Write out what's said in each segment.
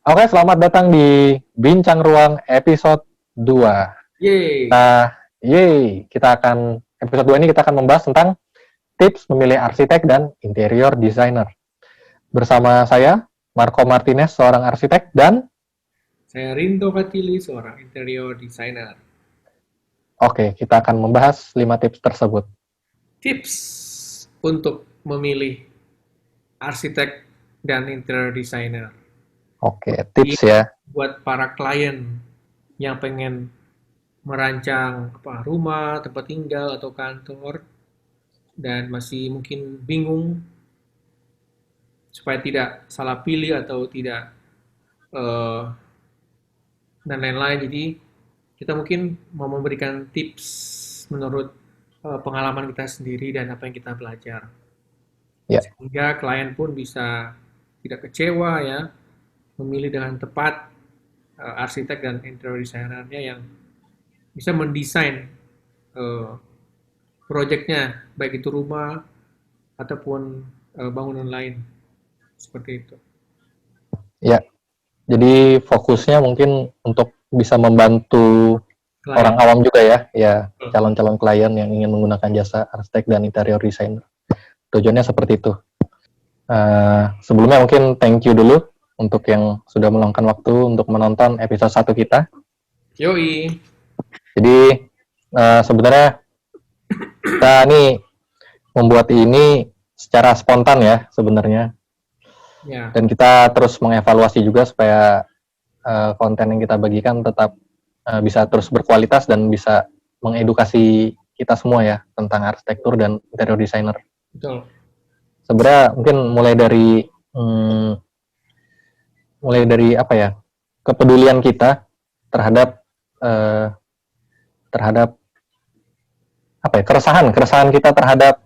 Oke, selamat datang di Bincang Ruang episode 2. Yeay. Episode 2 ini kita akan membahas tentang tips memilih arsitek dan interior designer. Bersama saya, Marco Martinez, seorang arsitek, dan Saya Rinto Fatili, seorang interior designer. kita akan membahas 5 tips tersebut. Tips untuk memilih arsitek dan interior designer. Oke, tips ya. Buat para klien yang pengen merancang rumah, tempat tinggal, atau kantor, dan masih mungkin bingung supaya tidak salah pilih atau tidak eh, dan lain-lain. Jadi kita mungkin mau memberikan tips menurut pengalaman kita sendiri dan apa yang kita belajar. Ya, Sehingga klien pun bisa tidak kecewa ya, memilih dengan tepat arsitek dan interior designernya yang bisa mendesain uh, proyeknya, baik itu rumah ataupun bangunan lain. Seperti itu. ya. Jadi fokusnya mungkin untuk bisa membantu Klien. orang awam juga ya calon-calon klien yang ingin menggunakan jasa arsitek dan interior designer. Tujuannya seperti itu. Sebelumnya mungkin thank you dulu untuk yang sudah meluangkan waktu untuk menonton episode 1 kita. Yoi. Jadi sebenarnya kita nih membuat ini secara spontan ya sebenarnya. Ya. Dan kita terus mengevaluasi juga supaya konten yang kita bagikan tetap bisa terus berkualitas dan bisa mengedukasi kita semua ya tentang arsitektur dan interior designer. Betul. Sebenarnya mungkin mulai dari apa ya, kepedulian kita terhadap terhadap apa ya, keresahan kita terhadap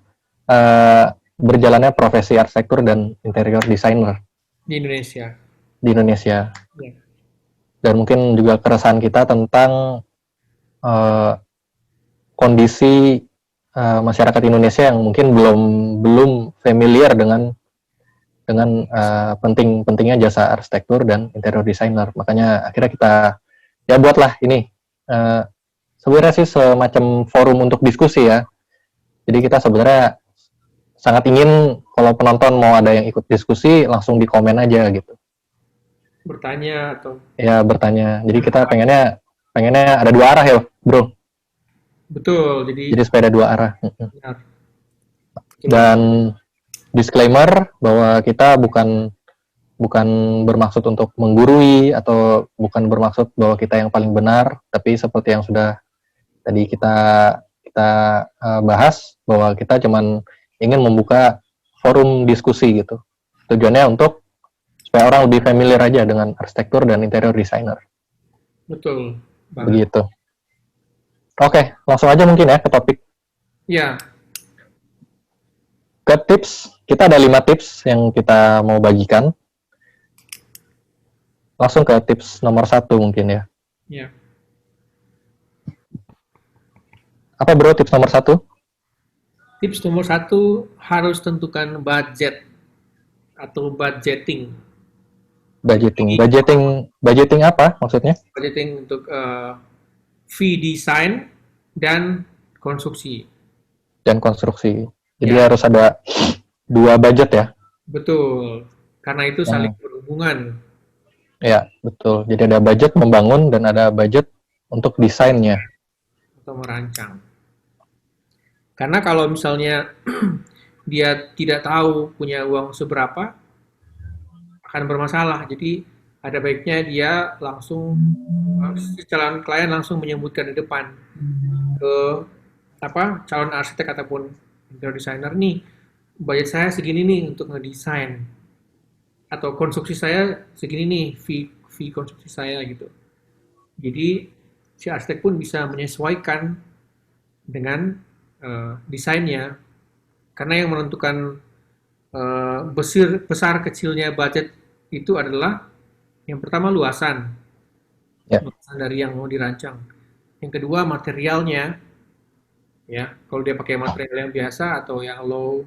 berjalannya profesi arsitektur dan interior designer Di Indonesia. di Indonesia. Ya. Dan mungkin juga keresahan kita tentang kondisi masyarakat Indonesia yang mungkin belum familiar dengan pentingnya jasa arsitektur dan interior designer. Makanya akhirnya kita ya buatlah ini sebenarnya sih semacam forum untuk diskusi ya. Jadi kita sebenarnya sangat ingin kalau penonton mau ada yang ikut diskusi langsung di komen aja gitu. Bertanya atau Ya bertanya. Jadi kita pengennya ada dua arah ya, bro. betul. Jadi supaya ada dua arah. Benar. Dan disclaimer bahwa kita bukan bermaksud untuk menggurui atau bukan bermaksud bahwa kita yang paling benar, tapi seperti yang sudah tadi kita bahas bahwa kita cuman ingin membuka forum diskusi gitu. Tujuannya untuk supaya orang lebih familiar aja dengan arsitektur dan interior designer. Betul banget. Begitu. Oke, langsung aja mungkin ya ke topik. Ya. Ke tips, kita ada 5 tips yang kita mau bagikan. Langsung ke tips nomor 1 mungkin ya. Ya. Apa bro tips nomor 1? Tips nomor 1, harus tentukan budget atau budgeting. Budgeting apa maksudnya? Budgeting untuk fee design dan konstruksi. Dan konstruksi. Jadi Ya. harus ada 2 budget ya? Betul. Karena itu saling berhubungan. Ya, betul. Jadi ada budget membangun dan ada budget untuk desainnya. Atau merancang. Karena kalau misalnya dia tidak tahu punya uang seberapa, akan bermasalah. Jadi ada baiknya dia langsung, calon klien langsung menyebutkan di depan ke calon arsitek ataupun interior designer nih, budget saya segini nih untuk ngedesain, atau konstruksi saya segini nih, fee konstruksi saya gitu. Jadi si arsitek pun bisa menyesuaikan dengan desainnya, karena yang menentukan besar kecilnya budget itu adalah yang pertama luasan dari yang mau dirancang, yang kedua materialnya ya, kalau dia pakai material yang biasa atau yang low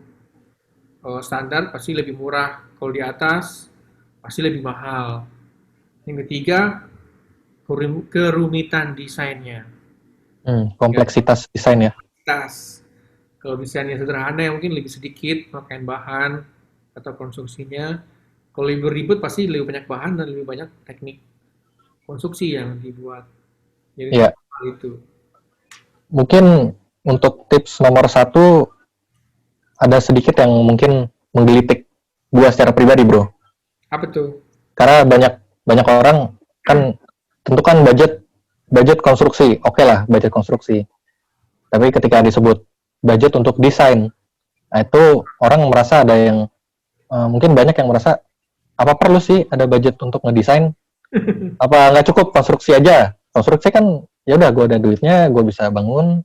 standar pasti lebih murah, kalau di atas pasti lebih mahal. Yang ketiga, kerumitan desainnya. Kompleksitas desain ya. Tas. Kalau desainnya sederhana ya mungkin lebih sedikit pakaian bahan atau konstruksinya. Kalau lebih ribet pasti lebih banyak bahan dan lebih banyak teknik konstruksi yang dibuat. Jadi Iya, hal itu. mungkin untuk tips nomor satu ada sedikit yang mungkin menggelitik gua secara pribadi, bro. Apa tuh? Karena banyak banyak orang kan tentukan budget konstruksi, oke lah budget konstruksi. Tapi ketika disebut budget untuk desain, nah itu orang merasa ada yang mungkin banyak yang merasa apa perlu sih ada budget untuk ngedesain? Apa nggak cukup konstruksi aja? Konstruksi kan ya udah gue ada duitnya, gue bisa bangun.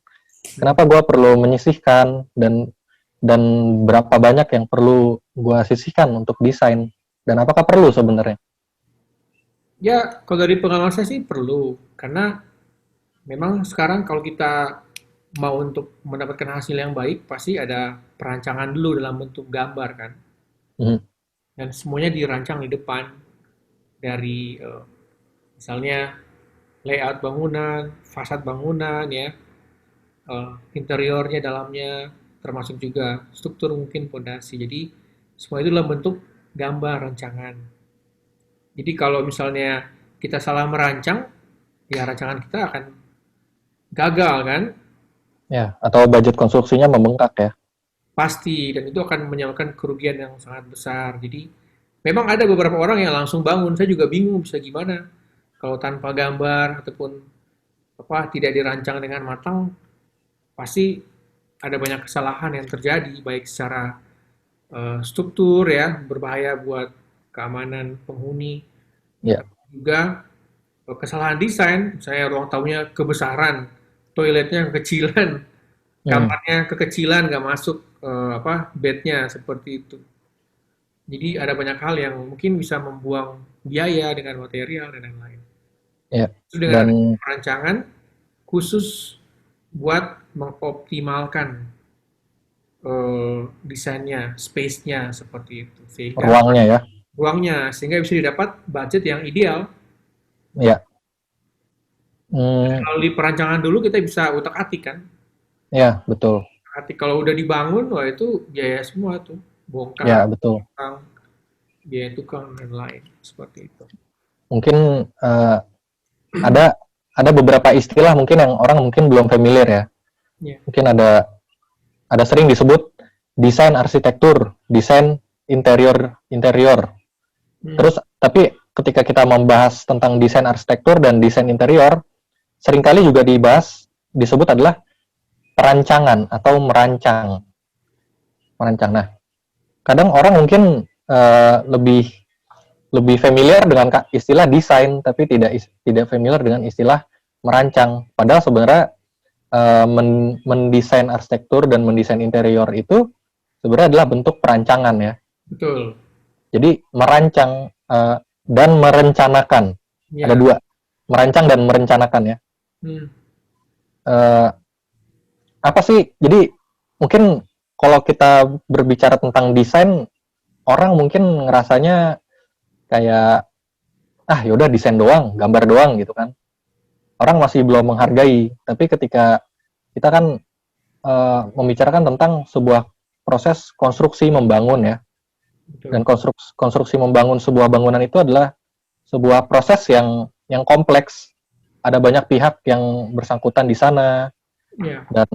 Kenapa gue perlu menyisihkan dan berapa banyak yang perlu gue sisihkan untuk desain? Dan apakah perlu sebenarnya? Ya, kalau dari pengalaman saya sih perlu. Karena memang sekarang kalau kita mau untuk mendapatkan hasil yang baik, pasti ada perancangan dulu dalam bentuk gambar kan. Hmm, Dan semuanya dirancang di depan dari misalnya layout bangunan, fasad bangunan ya, interiornya, dalamnya, termasuk juga struktur mungkin pondasi. Jadi semua itu dalam bentuk gambar rancangan. Jadi kalau misalnya kita salah merancang, ya rancangan kita akan gagal kan? ya, atau budget konstruksinya membengkak ya. Pasti, dan itu akan menyebabkan kerugian yang sangat besar. Jadi memang ada beberapa orang yang langsung bangun. Saya juga bingung bisa gimana kalau tanpa gambar ataupun apa tidak dirancang dengan matang, pasti ada banyak kesalahan yang terjadi baik secara struktur ya, berbahaya buat keamanan penghuni, Ya. juga kesalahan desain, misalnya ruang tamunya kebesaran, toiletnya kekecilan, Hmm, kamarnya kekecilan, nggak masuk apa bednya seperti itu. Jadi ada banyak hal yang mungkin bisa membuang biaya dengan material dan lain-lain. ya. Itu dengan ada Dan perancangan khusus buat mengoptimalkan desainnya, space-nya seperti itu, sehingga ruangnya ya. ruangnya sehingga bisa didapat budget yang ideal. Ya. Hmm, Kalau di perancangan dulu kita bisa utak-atik kan. ya, betul. Atik kalau udah dibangun, wah itu biaya semua tuh, bongkar, Ya, betul. tukang, biaya tukang dan lain seperti itu. Mungkin ada ada beberapa istilah mungkin yang orang mungkin belum familiar ya. Ya. Mungkin ada sering disebut desain arsitektur, desain interior interior. Hmm. Terus tapi ketika kita membahas tentang desain arsitektur dan desain interior, seringkali juga disebut adalah perancangan atau merancang. Merancang. Nah, kadang orang mungkin lebih lebih familiar dengan istilah desain tapi tidak familiar dengan istilah merancang. Padahal sebenarnya mendesain arsitektur dan mendesain interior itu sebenarnya adalah bentuk perancangan ya. Betul. Jadi merancang dan merencanakan. Ada Ya. dua, merancang dan merencanakan ya. Hmm. Eh, apa sih? Jadi mungkin kalau kita berbicara tentang desain, orang mungkin ngerasanya kayak yaudah desain doang, gambar doang gitu kan. Orang masih belum menghargai. Tapi ketika kita kan membicarakan tentang sebuah proses konstruksi membangun ya. Betul. Dan konstruksi membangun sebuah bangunan itu adalah sebuah proses yang kompleks. Ada banyak pihak yang bersangkutan di sana Ya. dan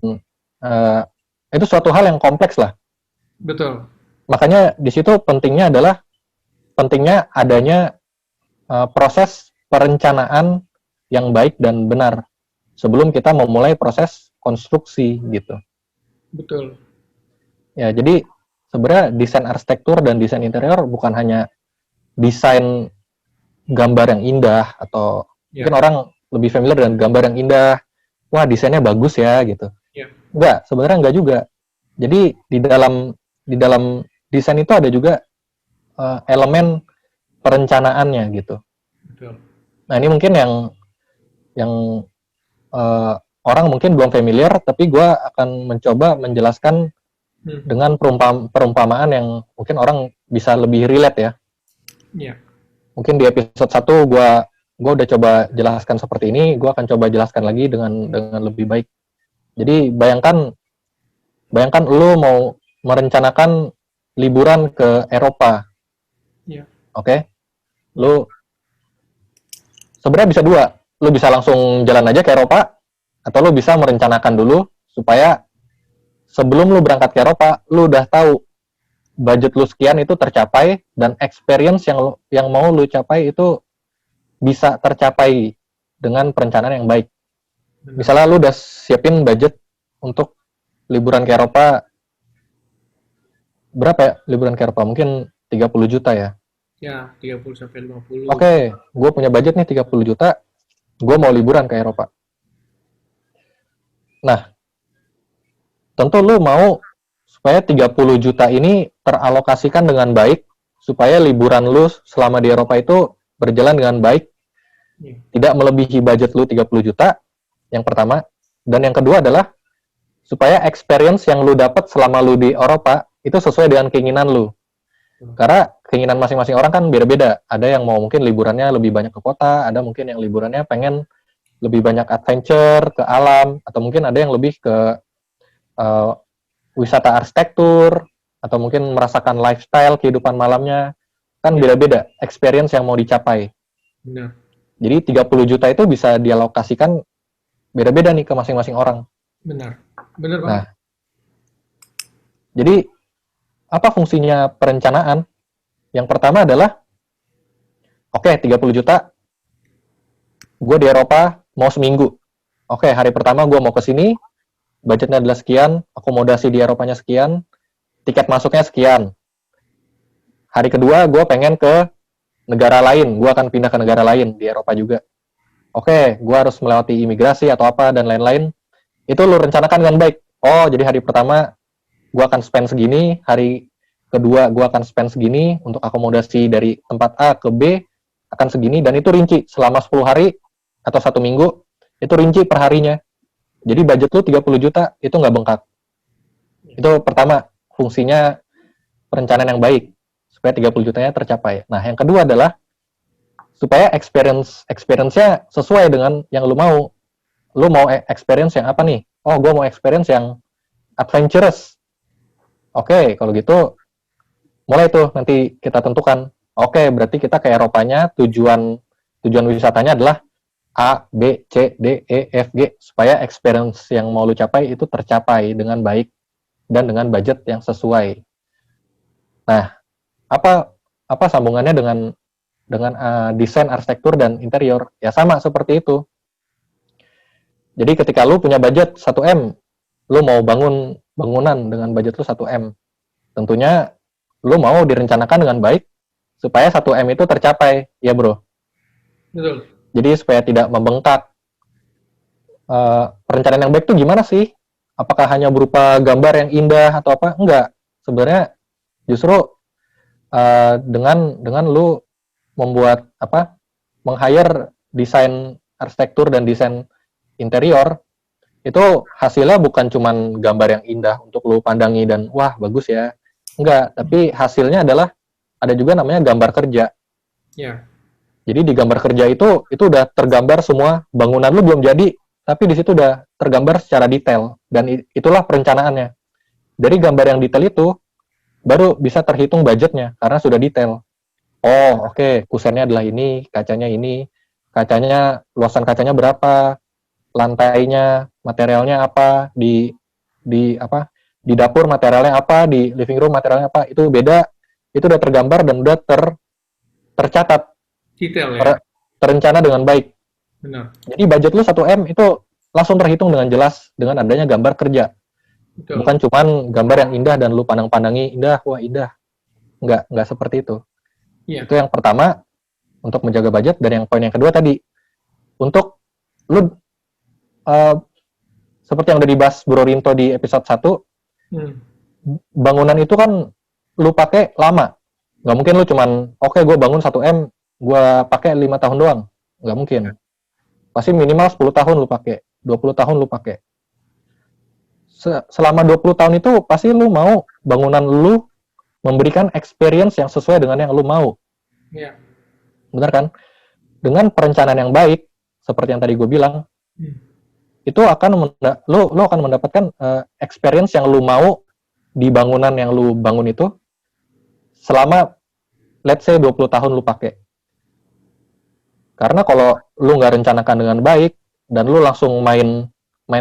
uh, itu suatu hal yang kompleks lah. Betul. Makanya di situ pentingnya adanya proses perencanaan yang baik dan benar sebelum kita memulai proses konstruksi gitu. Betul. Ya, jadi sebenarnya desain arsitektur dan desain interior bukan hanya desain gambar yang indah atau Ya. mungkin orang lebih familiar dengan gambar yang indah. Wah, desainnya bagus ya gitu. Ya. Enggak, sebenarnya enggak juga. Jadi di dalam desain itu ada juga elemen perencanaannya gitu. Betul. Nah, ini mungkin yang uh, orang mungkin belum familiar, tapi gue akan mencoba menjelaskan dengan perumpamaan yang mungkin orang bisa lebih relate ya. Ya. Mungkin di episode 1 gua udah coba jelaskan seperti ini, gua akan coba jelaskan lagi dengan lebih baik. Jadi bayangkan lu mau merencanakan liburan ke Eropa, Ya. oke? Lu sebenarnya bisa dua, lu bisa langsung jalan aja ke Eropa, atau lu bisa merencanakan dulu supaya sebelum lu berangkat ke Eropa, lu udah tahu budget lu sekian itu tercapai dan experience yang mau lu capai itu bisa tercapai dengan perencanaan yang baik. Benar. Misalnya lu udah siapin budget untuk liburan ke Eropa, berapa ya liburan ke Eropa? Mungkin 30 juta ya. Ya, 30 sampai 50. Oke, gue punya budget nih 30 juta, gue mau liburan ke Eropa. Nah, tentu lu mau supaya 30 juta ini teralokasikan dengan baik, supaya liburan lu selama di Eropa itu berjalan dengan baik, Ya. tidak melebihi budget lu 30 juta, yang pertama. Dan yang kedua adalah supaya experience yang lu dapat selama lu di Eropa itu sesuai dengan keinginan lu. Karena keinginan masing-masing orang kan beda-beda. Ada yang mau mungkin liburannya lebih banyak ke kota, ada mungkin yang liburannya pengen lebih banyak adventure, ke alam, atau mungkin ada yang lebih ke uh, wisata arsitektur, atau mungkin merasakan lifestyle kehidupan malamnya. Kan beda-beda experience yang mau dicapai. Benar. Jadi 30 juta itu bisa dialokasikan beda-beda nih ke masing-masing orang. Benar. Benar, Bang. Nah, jadi apa fungsinya perencanaan? Yang pertama adalah, oke, 30 juta, gue di Eropa mau seminggu. Oke, hari pertama gue mau ke sini, budgetnya adalah sekian, akomodasi di Eropanya sekian, tiket masuknya sekian. Hari kedua gue pengen ke negara lain, gue akan pindah ke negara lain di Eropa juga. Oke, gue harus melewati imigrasi atau apa dan lain-lain. Itu lu rencanakan dengan baik. Oh, jadi hari pertama gue akan spend segini, hari kedua gue akan spend segini, untuk akomodasi dari tempat A ke B akan segini, dan itu rinci selama 10 hari atau 1 minggu, itu rinci per harinya. Jadi budget lu 30 juta, itu nggak bengkak. Itu pertama, fungsinya perencanaan yang baik, supaya 30 jutanya tercapai. Nah, yang kedua adalah supaya experience-nya sesuai dengan yang lu mau. Lu mau experience yang apa nih? Oh, gue mau experience yang adventurous. Oke, kalau gitu mulai tuh nanti kita tentukan. Oke, berarti kita ke Eropanya, tujuan wisatanya adalah A, B, C, D, E, F, G, supaya experience yang mau lu capai itu tercapai dengan baik dan dengan budget yang sesuai. Nah, apa sambungannya dengan desain arsitektur dan interior? Ya sama seperti itu. Jadi ketika lu punya budget 1M, lu mau bangun bangunan dengan budget lu 1M. Tentunya lu mau direncanakan dengan baik supaya 1M itu tercapai, ya bro. Betul. Jadi supaya tidak membengkak. Perencanaan yang baik itu gimana sih? Apakah hanya berupa gambar yang indah atau apa? Enggak. Sebenarnya justru dengan lu membuat meng-hire desain arsitektur dan desain interior, itu hasilnya bukan cuman gambar yang indah untuk lu pandangi dan wah bagus ya. Enggak, tapi hasilnya adalah ada juga namanya gambar kerja. Ya. Jadi di gambar kerja itu udah tergambar semua, bangunan lu belum jadi, tapi di situ udah tergambar secara detail, dan itulah perencanaannya. Dari gambar yang detail itu baru bisa terhitung budgetnya karena sudah detail. Oh, oke, kusennya adalah ini, kacanya luasan kacanya berapa, lantainya, materialnya apa, di dapur materialnya apa, di living room materialnya apa, itu beda, itu udah tergambar dan udah tercatat, Detail ya. terencana dengan baik. Benar. Jadi budget lu 1M itu langsung terhitung dengan jelas dengan adanya gambar kerja. Betul. Bukan cuman gambar yang indah dan lu pandang-pandangi indah, wah indah. Enggak seperti itu. Iya. Itu yang pertama untuk menjaga budget. Dan yang poin yang kedua tadi, untuk lu seperti yang udah dibahas Bro Rinto di episode 1, bangunan itu kan lu pakai lama. Nggak mungkin lu cuman, oke, gue bangun 1M, gue pakai 5 tahun doang. Nggak mungkin. Pasti minimal 10 tahun lu pakai, 20 tahun lu pakai. Selama 20 tahun itu pasti lu mau bangunan lu memberikan experience yang sesuai dengan yang lu mau. Iya. benar kan? Dengan perencanaan yang baik, seperti yang tadi gue bilang, itu akan lu akan mendapatkan experience yang lu mau di bangunan yang lu bangun itu selama let's say 20 tahun lu pakai. Karena kalau lu nggak rencanakan dengan baik dan lu langsung main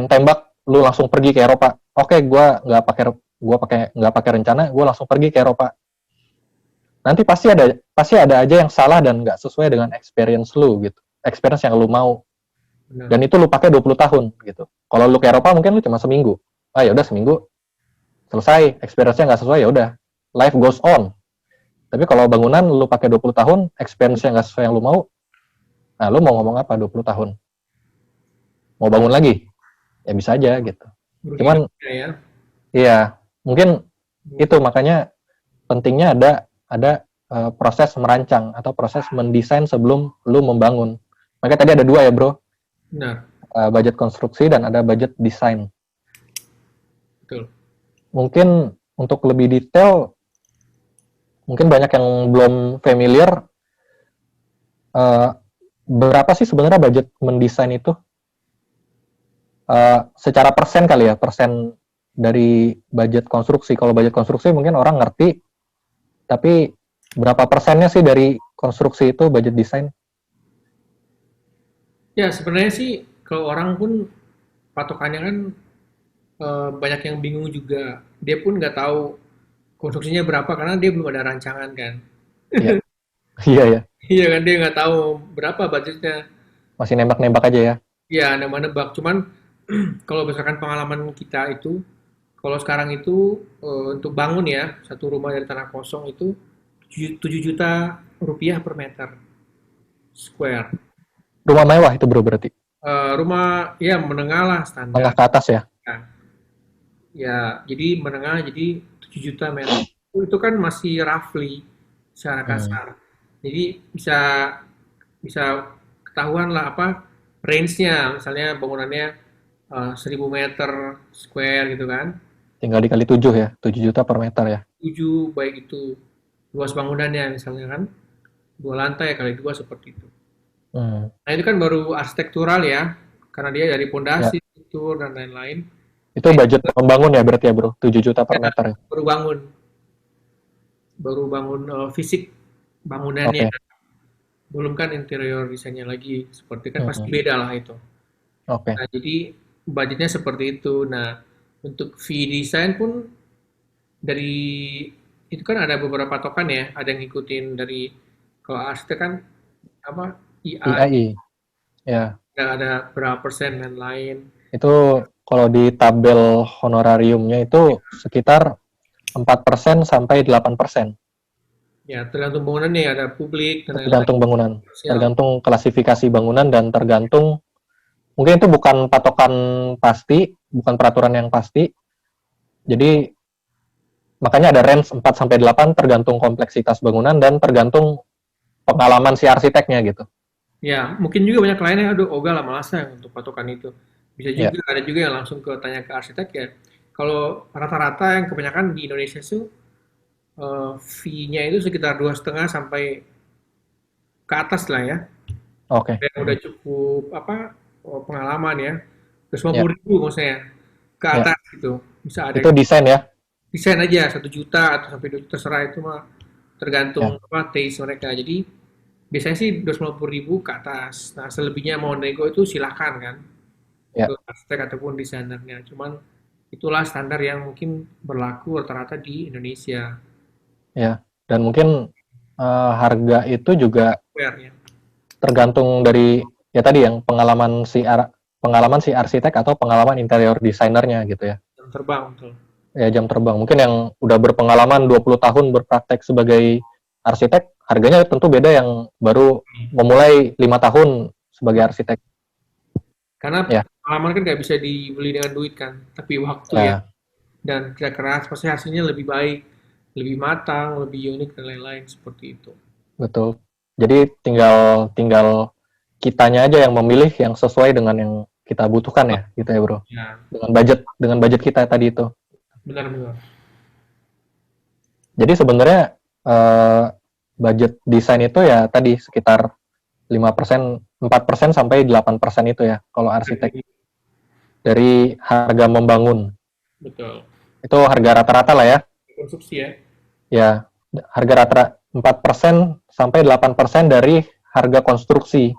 tembak, lu langsung pergi ke Eropa. Oke, nggak pakai rencana, gue langsung pergi ke Eropa. Nanti pasti ada aja yang salah dan nggak sesuai dengan experience lu gitu. Experience yang lu mau. Benar. Dan itu lu pakai 20 tahun gitu. Kalau lu ke Eropa mungkin lu cuma seminggu. Ah ya udah seminggu selesai, experience-nya nggak sesuai ya udah. Life goes on. Tapi kalau bangunan lu pakai 20 tahun, experience-nya nggak sesuai yang lu mau, nah lu mau ngomong apa 20 tahun? Mau bangun lagi? Ya bisa aja gitu. Cuman ya. iya, mungkin itu makanya pentingnya ada proses merancang atau proses mendesain sebelum lu membangun. Makanya tadi ada dua ya, Bro. Benar. Budget konstruksi dan ada budget desain. Betul. Mungkin untuk lebih detail, mungkin banyak yang belum familiar, berapa sih sebenarnya budget mendesain itu? Secara persen kali ya, persen dari budget konstruksi. Kalau budget konstruksi mungkin orang ngerti, tapi berapa persennya sih dari konstruksi itu budget desain? Ya, sebenarnya sih kalau orang pun patokannya kan banyak yang bingung juga. Dia pun nggak tahu konstruksinya berapa karena dia belum ada rancangan kan. Iya, iya ya. Iya kan, dia nggak tahu berapa budgetnya. Masih nembak-nembak aja ya. Iya, nebak-nebak. Cuman kalau berdasarkan pengalaman kita itu, kalau sekarang itu untuk bangun ya satu rumah dari tanah kosong itu 7 juta rupiah per meter square. Rumah mewah itu bro berarti. Rumah ya menengah lah Tengah standar. ke atas ya. Nah, ya, jadi menengah, jadi 7 juta meter. Itu kan masih roughly secara Hmm. kasar. Jadi bisa bisa ketahuan lah apa range-nya. Misalnya bangunannya 1000 meter square gitu kan. Tinggal dikali 7 ya, 7 juta per meter ya. 7 baik itu luas bangunannya misalnya kan. 2 lantai kali 2 seperti itu. Hmm. Nah, itu kan baru arsitektural ya. Karena dia dari Ya. pondasi, struktur dan lain-lain. Itu budget membangun ya berarti ya bro, 7 juta per Ya, meter ya. baru bangun. Baru bangun fisik bangunannya. Oke. Belum kan interior desainnya lagi. Seperti kan pasti Hmm. beda lah itu. Oke. Nah, jadi budgetnya seperti itu. Nah, untuk fee desain pun dari itu kan ada beberapa patokan ya. Ada yang ngikutin dari kalau arsitek kan apa EI, IAI. Ya. ada berapa persen dan lain. Itu kalau di tabel honorariumnya itu sekitar 4% sampai 8%. Ya, tergantung bangunannya ada publik dan lain-lain. Tergantung bangunan. Komersial. Tergantung klasifikasi bangunan dan tergantung mungkin itu bukan patokan pasti, bukan peraturan yang pasti. Jadi makanya ada range 4 sampai 8 tergantung kompleksitas bangunan dan tergantung pengalaman si arsiteknya gitu. Ya, mungkin juga banyak kliennya, aduh, ogah lah malas ya untuk patokan itu. Bisa Ya. juga, ada juga yang langsung tanya ke arsitek ya. Kalau rata-rata yang kebanyakan di Indonesia itu fee-nya itu sekitar 2,5 sampai ke atas lah ya. Oke. Yang udah cukup apa pengalaman ya. Terus lima Ya. puluh ribu maksudnya ke Ya. atas gitu. Bisa ada Itu yang desain ya. desain aja 1 juta atau sampai 2 juta terserah itu mah tergantung Ya. apa taste mereka. Jadi biasanya sih 250 ribu ke atas. Nah selebihnya mau nego itu silakan kan. Ya. Ke arsitek ataupun desainernya. Cuman itulah standar yang mungkin berlaku rata-rata di Indonesia. Ya. Dan mungkin harga itu juga Fair ya. tergantung dari ya tadi yang pengalaman si arsitek atau pengalaman interior desainernya gitu ya. Jam terbang betul. Ya jam terbang. Mungkin yang udah berpengalaman 20 tahun berpraktek sebagai arsitek, harganya tentu beda yang baru memulai 5 tahun sebagai arsitek. Karena Ya. pengalaman kan nggak bisa dibeli dengan duit kan, tapi waktu ya. Ya, Dan kerja keras pasti hasilnya lebih baik, lebih matang, lebih unik dan lain-lain seperti itu. betul. Jadi tinggal kitanya aja yang memilih yang sesuai dengan yang kita butuhkan ya, gitu ya, Bro. Ya, Dengan budget kita tadi itu. benar-benar. Jadi sebenarnya budget desain itu ya tadi sekitar 5%, 4% sampai 8% itu ya kalau arsitek dari harga membangun. Betul. Itu harga rata-rata lah ya. Konstruksi ya. Ya, harga rata 4% sampai 8% dari harga konstruksi.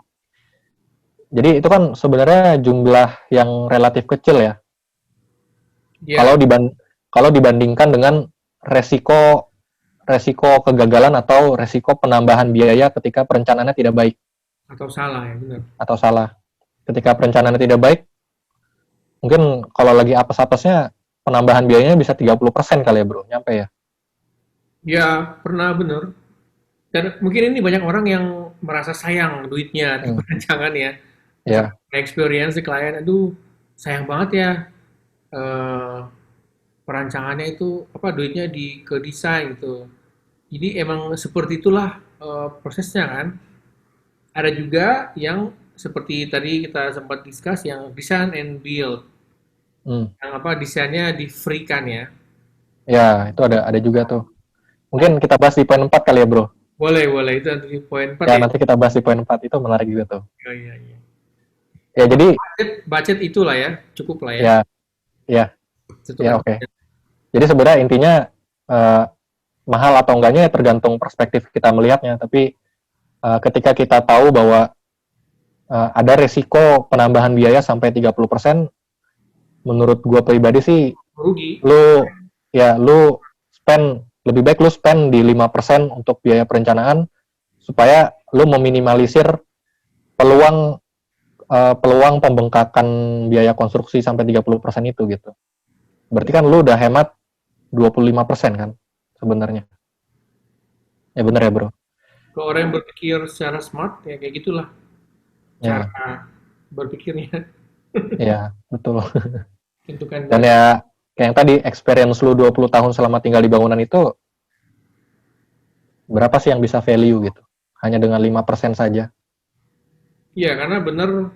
Jadi itu kan sebenarnya jumlah yang relatif kecil ya. Ya, Kalau dibandingkan dengan resiko kegagalan atau resiko penambahan biaya ketika perencanaannya tidak baik atau salah ya, benar. atau salah. Ketika perencanaannya tidak baik, mungkin kalau lagi apes-apesnya penambahan biayanya bisa 30% kali ya, Bro. Nyampe ya? Ya, pernah benar. Dan mungkin ini banyak orang yang merasa sayang duitnya di perancangan ya. Ya, Experience di klien, aduh sayang banget ya eh, perancangannya itu apa duitnya ke desain gitu. Jadi emang seperti itulah prosesnya kan. Ada juga yang seperti tadi kita sempat discuss yang design and build, yang apa desainnya di free kan ya. ya itu ada juga tuh. Mungkin kita bahas di poin 4 kali ya, Bro. Boleh, boleh. Itu nanti poin 4 Ya, ya. nanti kita bahas di poin 4, itu menarik juga tuh. Oh, iya, iya. Ya, jadi Budget itulah ya, cukup lah ya. ya, ya, Tentukan ya oke. budget. Jadi sebenarnya intinya mahal atau enggaknya ya tergantung perspektif kita melihatnya, tapi ketika kita tahu bahwa ada resiko penambahan biaya sampai 30%, menurut gua pribadi sih Rugi. lu spend lebih baik lu spend di 5% untuk biaya perencanaan supaya lu meminimalisir peluang pembengkakan biaya konstruksi sampai 30% itu gitu. Berarti kan lu udah hemat 25% kan sebenarnya. Ya bener ya, Bro. Kalau orang yang berpikir secara smart ya kayak gitulah Ya, cara berpikirnya. ya, betul. Tentukan Dan budget. ya kayak yang tadi experience lu 20 tahun selama tinggal di bangunan itu berapa sih yang bisa value gitu? Hanya dengan 5% saja. Iya, karena benar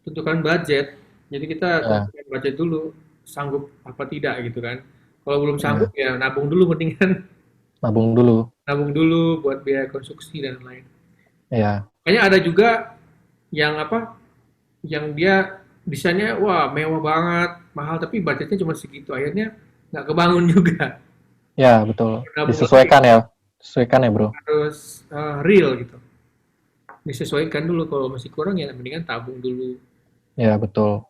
tentukan budget. Jadi kita Ya, tentukan budget dulu, sanggup apa tidak gitu kan. Kalau belum ya, sanggup ya nabung dulu mendingan. nabung dulu. Nabung dulu buat biaya konstruksi dan lain. Ya, Kayaknya ada juga yang apa? Yang dia desainnya wah mewah banget, mahal tapi budgetnya cuma segitu. Akhirnya nggak kebangun juga. ya betul. Nabung lagi Disesuaikan ya. Sesuaikan ya, Bro. harus real gitu. Disesuaikan dulu kalau masih kurang ya mendingan tabung dulu. Ya, betul.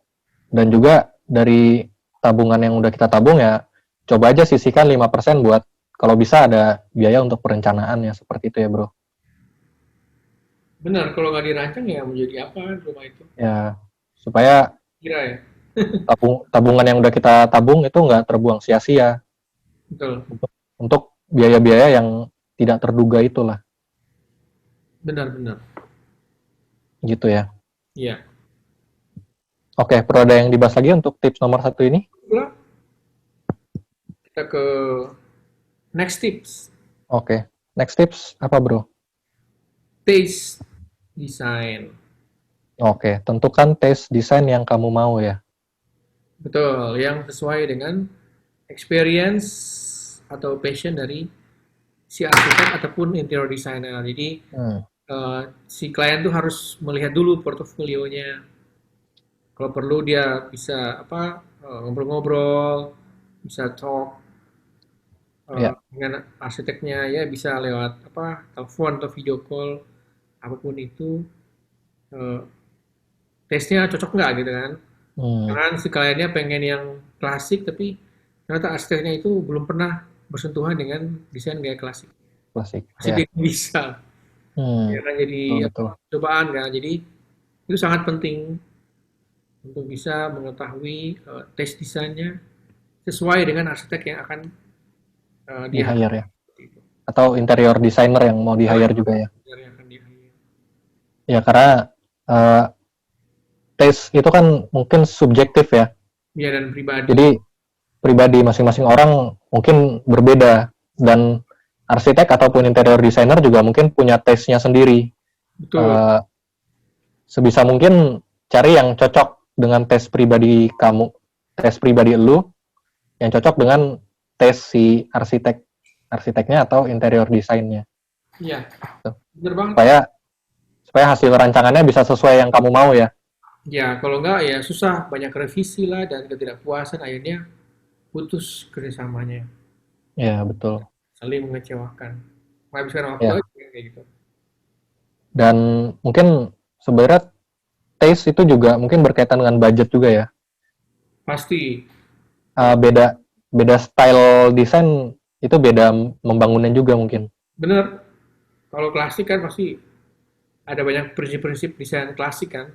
Dan juga dari tabungan yang udah kita tabung ya, coba aja sisihkan 5% buat kalau bisa ada biaya untuk perencanaan ya, seperti itu ya, Bro. Benar, kalau nggak dirancang ya menjadi apa rumah itu? Ya, supaya Kira ya, tabungan yang udah kita tabung itu nggak terbuang sia-sia betul. untuk biaya-biaya yang tidak terduga itulah, Benar-benar. gitu ya. Iya. Oke, perlu ada yang dibahas lagi untuk tips nomor 1 ini? Itulah kita ke next tips. Oke, next tips apa, Bro? Taste design. Oke, tentukan taste desain yang kamu mau ya. Betul, yang sesuai dengan experience atau passion dari si arsitek ataupun interior designer. Jadi Hmm, si klien tuh harus melihat dulu portofolionya. Kalau perlu dia bisa apa ngobrol-ngobrol, bisa talk ya, dengan arsiteknya ya bisa lewat apa telepon atau video call apapun itu eh, tesnya cocok nggak gitu kan. hmm, Jangan si kliennya pengen yang klasik tapi ternyata arsiteknya itu belum pernah bersentuhan dengan desain gaya klasik. klasik. Masih Ya, dia bisa. Ya kan betul, jadi betul. apa, cobaan kan. Jadi itu sangat penting untuk bisa mengetahui tes desainnya sesuai dengan arsitek yang akan Di dia hire ya. Atau interior designer yang mau di hire juga ya. yang akan dia hire. Ya, karena eh, taste itu kan mungkin subjektif ya. Ya dan pribadi. Jadi pribadi masing-masing orang mungkin berbeda, dan arsitek ataupun interior designer juga mungkin punya taste-nya sendiri. Betul. Eh, sebisa mungkin cari yang cocok dengan taste pribadi kamu, taste pribadi lu yang cocok dengan taste si arsiteknya atau interior desainnya. Iya, gitu. bener banget. supaya supaya hasil rancangannya bisa sesuai yang kamu mau ya. Ya, kalau enggak ya susah, banyak revisi lah dan ketidakpuasan akhirnya putus kerjasamanya, Ya betul. saling mengecewakan, menghabiskan waktu Ya, aja kayak gitu. dan mungkin sebenarnya taste itu juga mungkin berkaitan dengan budget juga ya. Pasti, kalau Beda beda style desain itu beda membangunnya juga mungkin. bener, kalau klasik kan pasti ada banyak prinsip-prinsip desain klasik kan,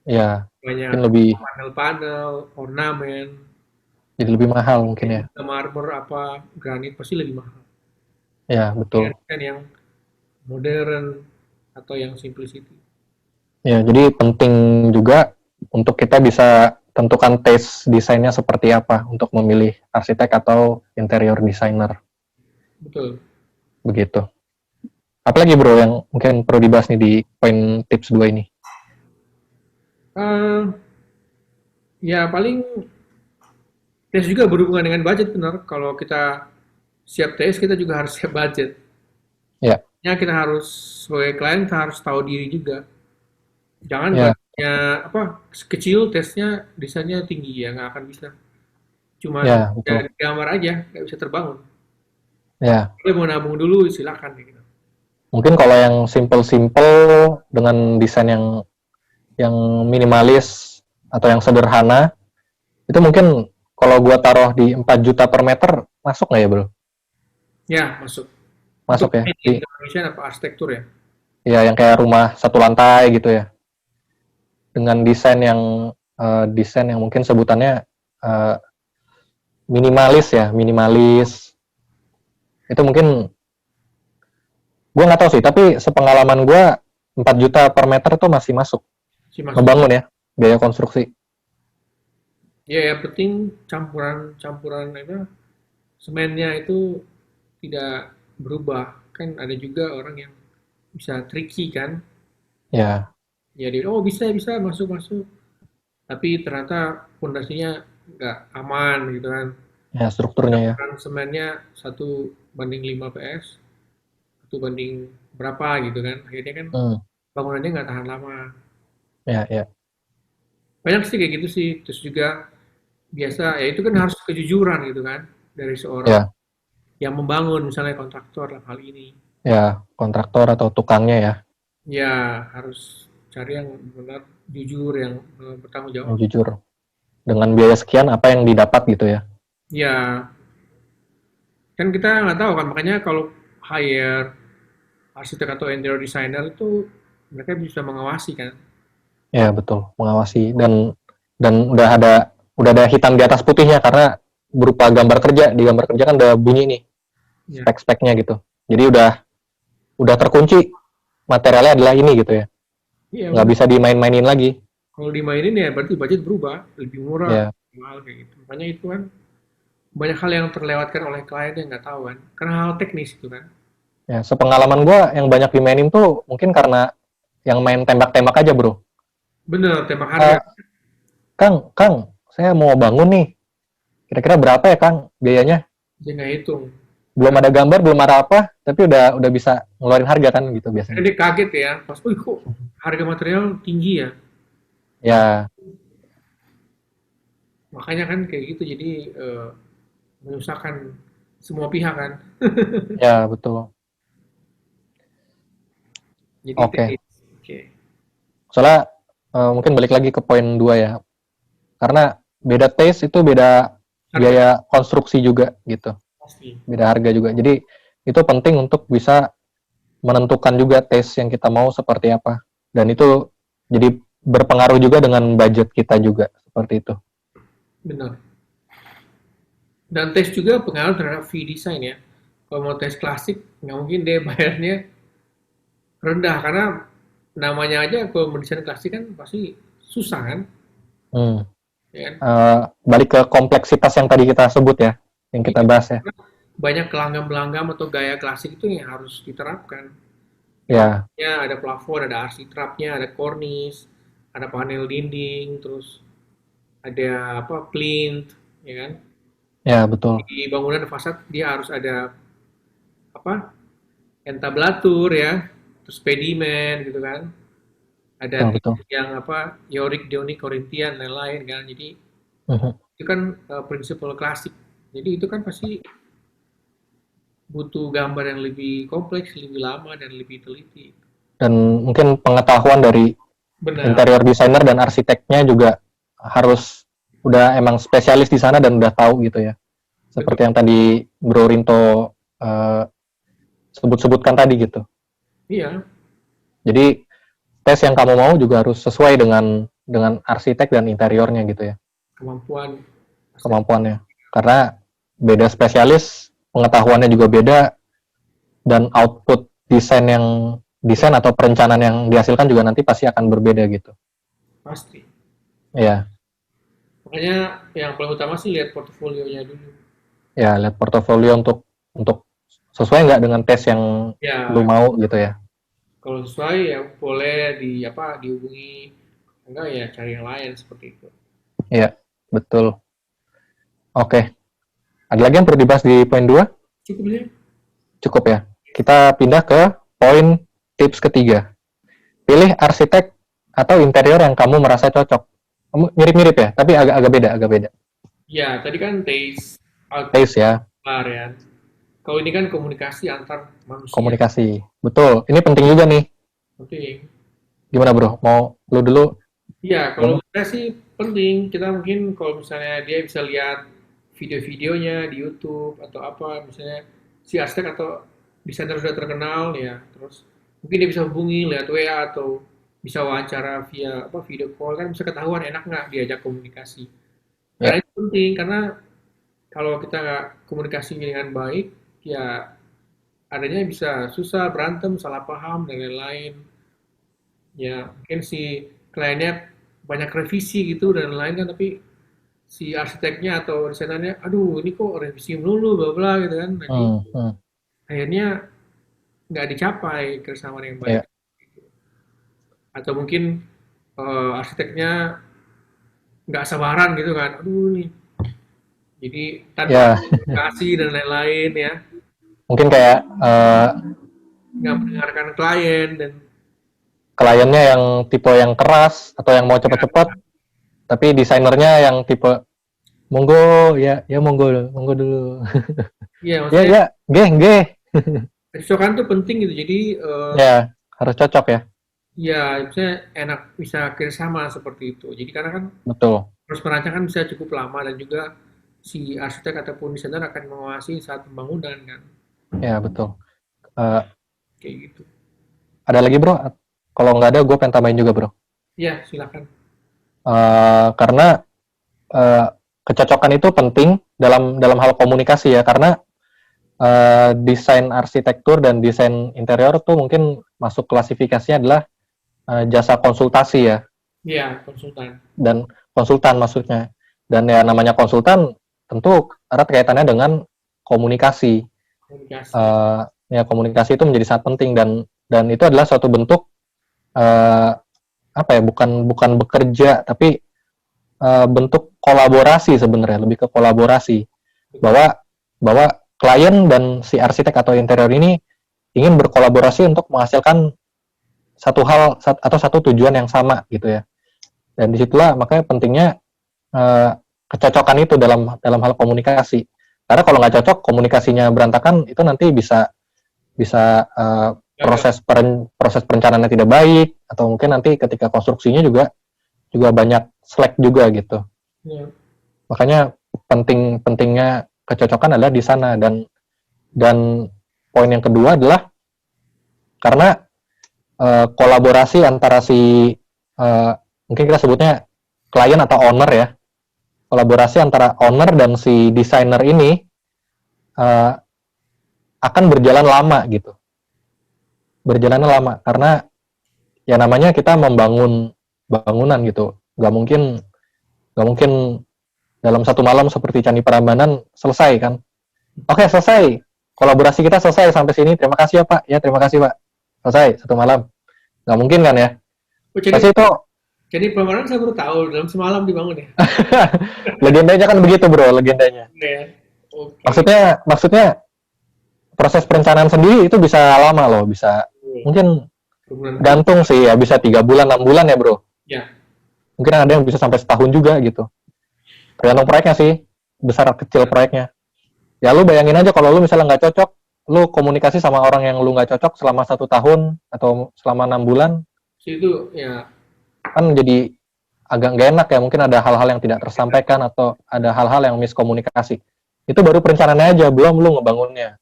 Ya, banyak mungkin lebih panel-panel, ornamen, jadi lebih mahal mungkin kayak ya. juga marmer apa granit pasti lebih mahal. Ya, betul. Dibandingkan yang modern atau yang simplicity. Ya, jadi penting juga untuk kita bisa tentukan taste desainnya seperti apa untuk memilih arsitek atau interior designer Betul. begitu. Apalagi bro yang mungkin perlu dibahas nih di poin tips 2 ini. Eh, ya paling tes juga berhubungan dengan budget benar. Kalau kita siap tes, kita juga harus siap budget. Ya, Ya kita harus sebagai klien kita harus tahu diri juga. Jangan ya, budgetnya apa kecil, tesnya desainnya tinggi ya nggak akan bisa. Cuman ya, ya, betul. gambar aja nggak bisa terbangun. Ya, Kalau mau nabung dulu silakan kayak gitu. mungkin kalau yang simple-simple dengan desain yang minimalis atau yang sederhana, itu mungkin kalau gua taruh di 4 juta per meter, masuk nggak ya bro? Ya masuk. Untuk Masuk ya? ini Indonesia apa arsitektur ya? Ya yang kayak rumah satu lantai gitu ya. Dengan desain yang mungkin sebutannya eh, minimalis ya, minimalis. Itu mungkin gue nggak tahu sih, tapi sepengalaman gue 4 juta per meter tuh masih masuk Sih masuk. ngebangun ya, biaya konstruksi. Ya yang penting campuran apa semennya itu tidak berubah. Kan ada juga orang yang bisa tricky kan. Ya, Ya dia, oh bisa masuk masuk. Tapi ternyata pondasinya nggak aman gitu kan. ya strukturnya ya. Campuran semennya 1:5 PS, 1 banding berapa gitu kan. Akhirnya kan Hmm, bangunannya nggak tahan lama. ya, ya, Banyak sih kayak gitu sih. Terus juga biasa ya itu kan harus kejujuran gitu kan dari seorang ya, yang membangun misalnya kontraktor dalam hal ini. ya, kontraktor atau tukangnya ya, Ya harus cari yang benar jujur yang bertanggung yang jawab. jujur. Dengan biaya sekian apa yang didapat gitu ya. Ya kan kita nggak tahu kan makanya kalau hire arsitek atau interior designer itu mereka bisa mengawasi kan. Ya betul, mengawasi dan udah ada hitam di atas putihnya karena berupa gambar kerja. Di gambar kerja kan udah bunyi nih Ya, spek-speknya gitu. Jadi udah terkunci materialnya adalah ini gitu ya. iya Nggak benar. bisa dimain-mainin lagi. Kalau dimainin ya berarti budget berubah, lebih murah, Ya, mahal kayak gitu. Makanya itu kan banyak hal yang terlewatkan oleh klien yang nggak tahu kan, karena hal teknis itu kan. ya. Sepengalaman gue yang banyak dimainin tuh mungkin karena yang main tembak-tembak aja bro. Bener, tembak harga. Eh, Kang, saya mau bangun nih. Kira-kira berapa ya Kang biayanya? Dia nggak hitung. Belum ada gambar, belum ada apa, tapi udah bisa ngeluarin harga kan gitu Karena biasanya. dia kaget ya, pas, oh kok harga material tinggi ya. Ya, Makanya kan kayak gitu, jadi menyusahkan semua pihak kan. ya betul. Jadi Oke. teknis. Oke, Soalnya mungkin balik lagi ke poin 2 ya. Karena beda taste itu beda harga biaya konstruksi juga gitu. pasti. Beda harga juga. Jadi itu penting untuk bisa menentukan juga taste yang kita mau seperti apa. Dan itu jadi berpengaruh juga dengan budget kita juga seperti itu. Benar. Dan tes juga pengaruh terhadap fee design ya. Kalau mau tes klasik, nggak mungkin dia bayarnya rendah karena namanya aja kalau mendesain klasik kan pasti susah kan, Hmm. ya kan? Balik ke kompleksitas yang tadi kita sebut ya, yang kita Iya, bahas ya. banyak kelanggam-langgam atau gaya klasik itu yang harus diterapkan. Ya, Ya, ada plafon, ada architrave-nya, ada cornice, ada panel dinding, terus ada apa plinth, ya kan? ya betul. Di bangunan fasad dia harus ada apa entablatur ya, terus pedimen gitu kan. Ada betul, betul. yang apa, Yorick, Dionik, Korintian, lain-lain kan. Jadi Mhm. itu kan prinsipal klasik. Jadi itu kan pasti butuh gambar yang lebih kompleks, lebih lama, dan lebih teliti. Dan mungkin pengetahuan dari Benar, interior designer dan arsiteknya juga harus udah emang spesialis di sana dan udah tahu gitu ya. betul. Seperti yang tadi Bro Rinto eh, sebut-sebutkan tadi gitu. Iya, Jadi tes yang kamu mau juga harus sesuai dengan arsitek dan interiornya gitu ya, kemampuan pasti. kemampuannya. Karena beda spesialis, pengetahuannya juga beda, dan output desain atau perencanaan yang dihasilkan juga nanti pasti akan berbeda gitu. Pasti. Ya, Makanya yang paling utama sih lihat portofolionya dulu. ya lihat portofolio untuk sesuai nggak dengan tes yang lu Ya, mau gitu ya. kalau sesuai ya boleh di apa dihubungi. Enggak ya cari yang lain seperti itu. Iya, betul. Oke, ada lagi yang perlu dibahas di poin 2? Cukup sih. Cukup ya. Kita pindah ke poin tips ketiga. Pilih arsitek atau interior yang kamu merasa cocok. Mirip-mirip ya, tapi agak beda, agak beda. Ya, tadi kan taste output Taste ya, ya. Kalau ini kan komunikasi antar manusia. komunikasi. Betul. Ini penting juga nih. Penting. Gimana bro? Mau lu dulu? Iya, kalau Ngomong? menurut saya sih penting. Kita mungkin kalau misalnya dia bisa lihat video-videonya di YouTube atau apa, misalnya si arsitek atau desainer sudah terkenal ya, terus mungkin dia bisa hubungi lewat WA atau bisa wawancara via apa video call kan bisa ketahuan enak nggak diajak komunikasi. Karena Ya, itu penting karena kalau kita nggak komunikasi dengan baik, ya adanya bisa susah berantem, salah paham dan lain-lain. Ya mungkin si kliennya banyak revisi gitu dan lain kan tapi si arsiteknya atau desainernya aduh ini kok revisi melulu bla bla gitu kan jadi hmm, hmm, akhirnya nggak dicapai kesamaan yang baik ya, atau mungkin arsiteknya nggak sabaran gitu kan aduh nih jadi tanpa ya. komunikasi dan lain-lain ya Mungkin kayak nggak mendengarkan klien dan kliennya yang tipe yang keras atau yang mau cepet-cepet, tapi desainernya yang tipe monggo ya, ya monggo, monggo dulu. ya Ya, maksudnya ya, geh. kecocokan tuh penting gitu jadi Ya, harus cocok ya. ya misalnya enak bisa kerjasama seperti itu jadi karena kan Betul. proses perancang kan bisa cukup lama dan juga si arsitek ataupun desainer akan mengawasi saat pembangunan kan, Ya, betul. Eh, kayak gitu. ada lagi bro? Kalau nggak ada, gue pengen tambahin juga bro. Ya, silakan. Karena eh, kecocokan itu penting dalam hal komunikasi ya, karena desain arsitektur dan desain interior tuh mungkin masuk klasifikasinya adalah jasa konsultasi ya, Ya, konsultan. dan konsultan maksudnya. Dan ya namanya konsultan tentu erat kaitannya dengan komunikasi. Komunikasi. Ya komunikasi itu menjadi sangat penting, dan itu adalah suatu bentuk eh, apa ya, bukan bekerja, tapi bentuk kolaborasi sebenarnya, lebih ke kolaborasi, bahwa bahwa klien dan si arsitek atau interior ini ingin berkolaborasi untuk menghasilkan satu hal atau satu tujuan yang sama gitu ya. Dan disitulah makanya pentingnya eh, kecocokan itu dalam hal komunikasi. Karena kalau nggak cocok, komunikasinya berantakan, itu nanti bisa bisa Gagal. proses perencanaannya tidak baik, atau mungkin nanti ketika konstruksinya juga banyak slack juga gitu. Ya. Makanya pentingnya kecocokan adalah di sana. Dan poin yang kedua adalah karena kolaborasi antara si mungkin kita sebutnya klien atau owner ya, kolaborasi antara owner dan si desainer ini uh, akan berjalan lama gitu, berjalan lama karena ya namanya kita membangun bangunan gitu, nggak mungkin dalam satu malam seperti Candi Prambanan selesai kan. Oke, selesai, kolaborasi kita selesai sampai sini, terima kasih ya Pak, ya terima kasih Pak, selesai satu malam, nggak mungkin kan ya, Oh, pasti itu. jadi perumahan saya baru tahu dalam semalam dibangun ya. Legendanya kan begitu bro, legendanya. Ya. Oke. Maksudnya proses perencanaan sendiri itu bisa lama loh, bisa mungkin Berbulan-bulan. gantung sih ya, bisa 3 bulan, 6 bulan ya bro. Ya, Mungkin ada yang bisa sampai setahun juga gitu. Tergantung proyeknya sih, besar kecil proyeknya. Ya lu bayangin aja kalau lu misalnya nggak cocok, lu komunikasi sama orang yang lu nggak cocok selama 1 tahun atau selama 6 bulan, itu ya kan jadi agak nggak enak ya. Mungkin ada hal-hal yang tidak tersampaikan atau ada hal-hal yang miskomunikasi. Itu baru perencanaannya aja, belum lu ngebangunnya.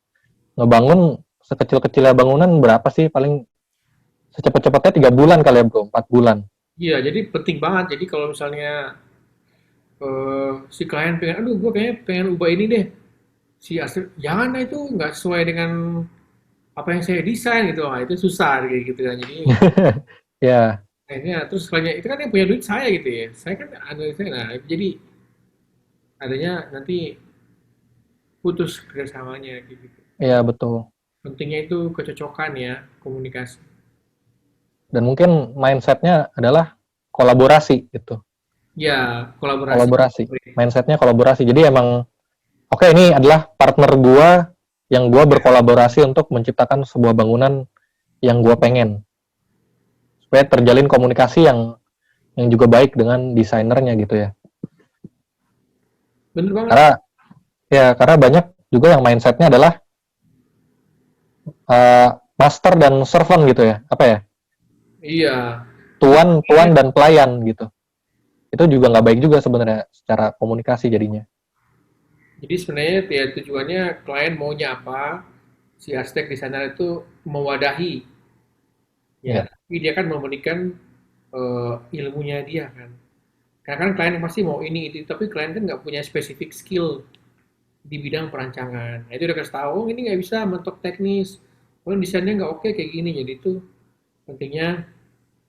Ngebangun sekecil-kecilnya bangunan berapa sih? Paling secepat-cepatnya 3 bulan kali ya bro, 4 bulan. iya, jadi penting banget. Jadi kalau misalnya si klien pengen, aduh gue kayaknya pengen ubah ini deh. Si asli, jangan lah itu nggak sesuai dengan apa yang saya desain gitu. Nah, itu susah kayak gitu kan. Jadi Ya, akhirnya terus kliennya itu kan yang punya duit saya gitu ya. Saya kan analisa, nah jadi adanya nanti putus kerjasamanya gitu. ya betul. Pentingnya itu kecocokan ya, komunikasi. Dan mungkin mindsetnya adalah kolaborasi gitu. Ya, kolaborasi. Kolaborasi. Mindsetnya kolaborasi. Jadi emang, oke, ini adalah partner gua yang gua berkolaborasi untuk menciptakan sebuah bangunan yang gua pengen. Supaya terjalin komunikasi yang juga baik dengan desainernya gitu ya. Bener banget. Karena karena banyak juga yang mindsetnya adalah uh, master dan servant gitu ya. Apa ya? Iya. Tuan dan pelayan gitu. Itu juga nggak baik juga sebenarnya secara komunikasi jadinya. Jadi sebenarnya ya tujuannya klien maunya apa, si arsitek di sana itu mewadahi, ya. Ya, Tapi dia kan memberikan ilmunya dia kan. Karena kan klien pasti mau ini itu, tapi klien kan nggak punya spesifik skill di bidang perancangan. Nah, itu udah kasih tahu, oh ini nggak bisa mentok teknis, oh desainnya nggak oke kayak gini. Jadi itu pentingnya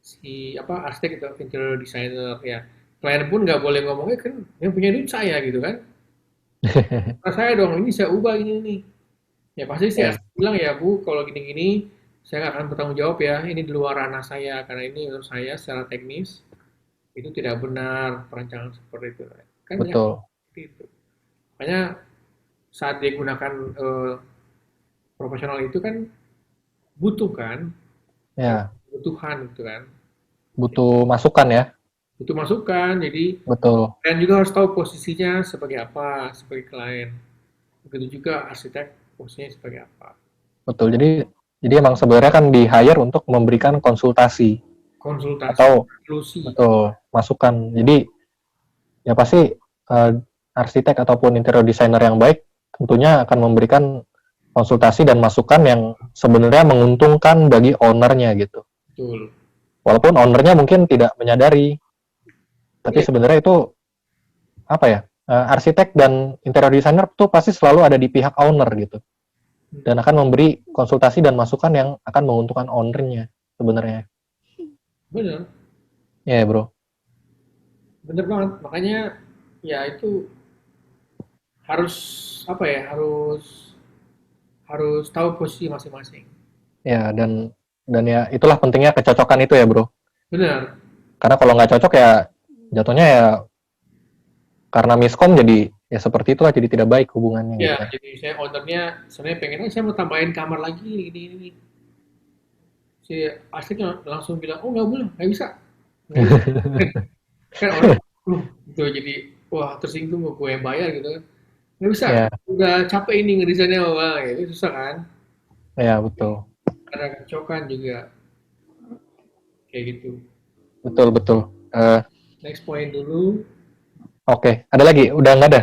si apa arsitek atau interior designer ya. Klien pun nggak boleh ngomongnya kan yang punya duit saya gitu kan. Nah, saya dong, ini saya ubah ini. Ya pasti sih ya, asli bilang ya Bu, kalau gini-gini saya nggak akan bertanggung jawab ya. Ini di luar ranah saya karena ini menurut saya secara teknis itu tidak benar perancangan seperti itu. Kan banyak betul. seperti itu. Makanya saat dia gunakan profesional itu kan butuh kan, Ya, kebutuhan gitu kan. butuh masukan ya. Butuh masukan. Jadi Betul. kalian juga harus tahu posisinya sebagai apa sebagai klien. Begitu juga arsitek posisinya sebagai apa. Betul. Jadi emang sebenarnya kan di hire untuk memberikan konsultasi Konsultasi, atau solusi. betul masukan. Jadi ya pasti eh, arsitek ataupun interior designer yang baik tentunya akan memberikan konsultasi dan masukan yang sebenarnya menguntungkan bagi ownernya gitu. Betul. Walaupun ownernya mungkin tidak menyadari, tapi Iya, sebenarnya itu apa ya? Arsitek dan interior designer tuh pasti selalu ada di pihak owner gitu dan akan memberi konsultasi dan masukan yang akan menguntungkan ownernya sebenarnya. benar, Ya, yeah, bro. benar banget. Makanya ya itu harus apa ya? Harus harus tahu posisi masing-masing. Ya, dan ya itulah pentingnya kecocokan itu ya, bro. Benar. Karena kalau nggak cocok ya jatuhnya ya karena miskom jadi ya seperti itulah, jadi tidak baik hubungannya Ya, gitu kan. jadi saya ownernya sebenarnya pengen, "Oh, saya mau tambahin kamar lagi ini. Si arsiteknya langsung bilang, oh nggak boleh, nggak bisa. Nggak bisa. Kan orang, gitu jadi wah tersinggung gue yang bayar gitu kan. Nggak bisa, Ya, udah capek ini ngedesainnya wah itu susah kan. ya betul. Ada kecokan juga kayak gitu. Betul, betul. Eh, Next point dulu. oke, ada lagi? Udah nggak ada?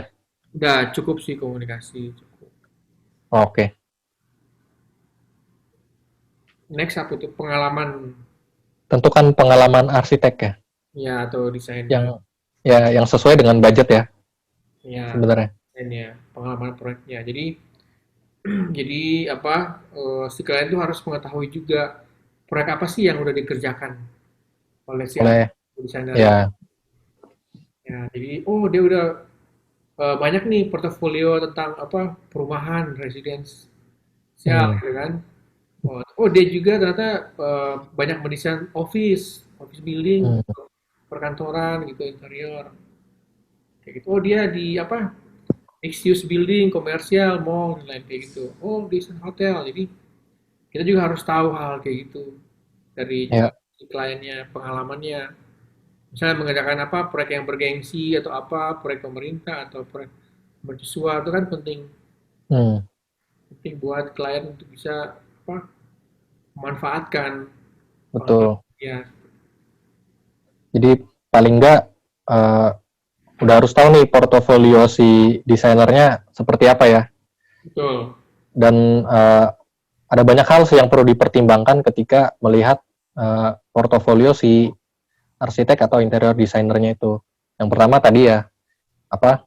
Udah cukup sih komunikasi. Cukup. Oke. Next apa itu pengalaman Tentukan pengalaman arsitek ya, ya atau desainnya. yang yang sesuai dengan budget ya Ya, sebenarnya. desainnya, pengalaman proyeknya. Jadi jadi apa si klien itu harus mengetahui juga proyek apa sih yang udah dikerjakan oleh si Oleh desainer ini. ya, Ya, jadi oh dia udah banyak nih portofolio tentang apa perumahan, residensial hmm, gitu kan. Oh, oh, dia juga ternyata banyak mendesain office building, hmm, perkantoran gitu, interior. Kayak gitu. Oh, dia di apa? mixed use building, komersial, mall, dan lain kayak gitu. Oh, desain hotel. Jadi kita juga harus tahu hal kayak gitu dari Ya, kliennya, pengalamannya. Misalnya mengerjakan apa proyek yang bergengsi atau apa proyek pemerintah atau proyek mercusuar itu kan penting hmm, penting buat klien untuk bisa apa memanfaatkan pengalaman betul. dia. Jadi paling nggak eh, udah harus tahu nih portofolio si desainernya seperti apa ya. Betul. Dan ada banyak hal sih yang perlu dipertimbangkan ketika melihat portofolio si arsitek atau interior desainernya itu. Yang pertama tadi ya, apa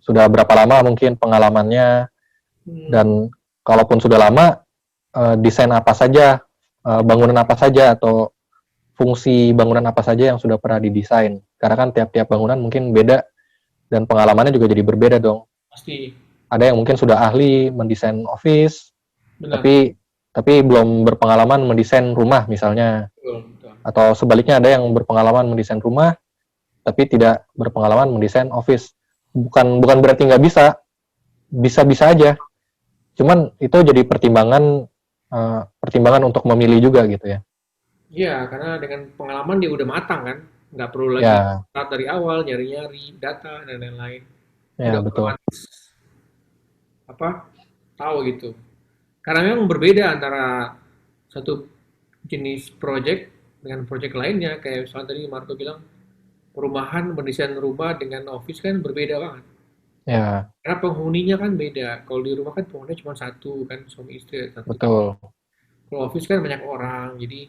sudah berapa lama mungkin pengalamannya, Hmm, dan kalaupun sudah lama, desain apa saja, bangunan apa saja, atau fungsi bangunan apa saja yang sudah pernah didesain. Karena kan tiap-tiap bangunan mungkin beda dan pengalamannya juga jadi berbeda dong. pasti Ada yang mungkin sudah ahli mendesain office, benar. tapi belum berpengalaman mendesain rumah misalnya, Betul, betul. atau sebaliknya ada yang berpengalaman mendesain rumah tapi tidak berpengalaman mendesain office. Bukan berarti nggak bisa, bisa aja. Cuman itu jadi pertimbangan untuk memilih juga gitu ya. Iya, karena dengan pengalaman dia udah matang kan, nggak perlu lagi Ya, start dari awal nyari-nyari data dan lain-lain. Udah ya betul. otomatis apa tahu gitu. Karena memang berbeda antara satu jenis project dengan project lainnya. Kayak misalnya tadi Marco bilang, perumahan, mendesain rumah dengan office kan berbeda banget. Ya, Karena penghuninya kan beda. Kalau di rumah kan penghuninya cuma satu kan, suami istri satu kamar. betul. Kalau office kan banyak orang, jadi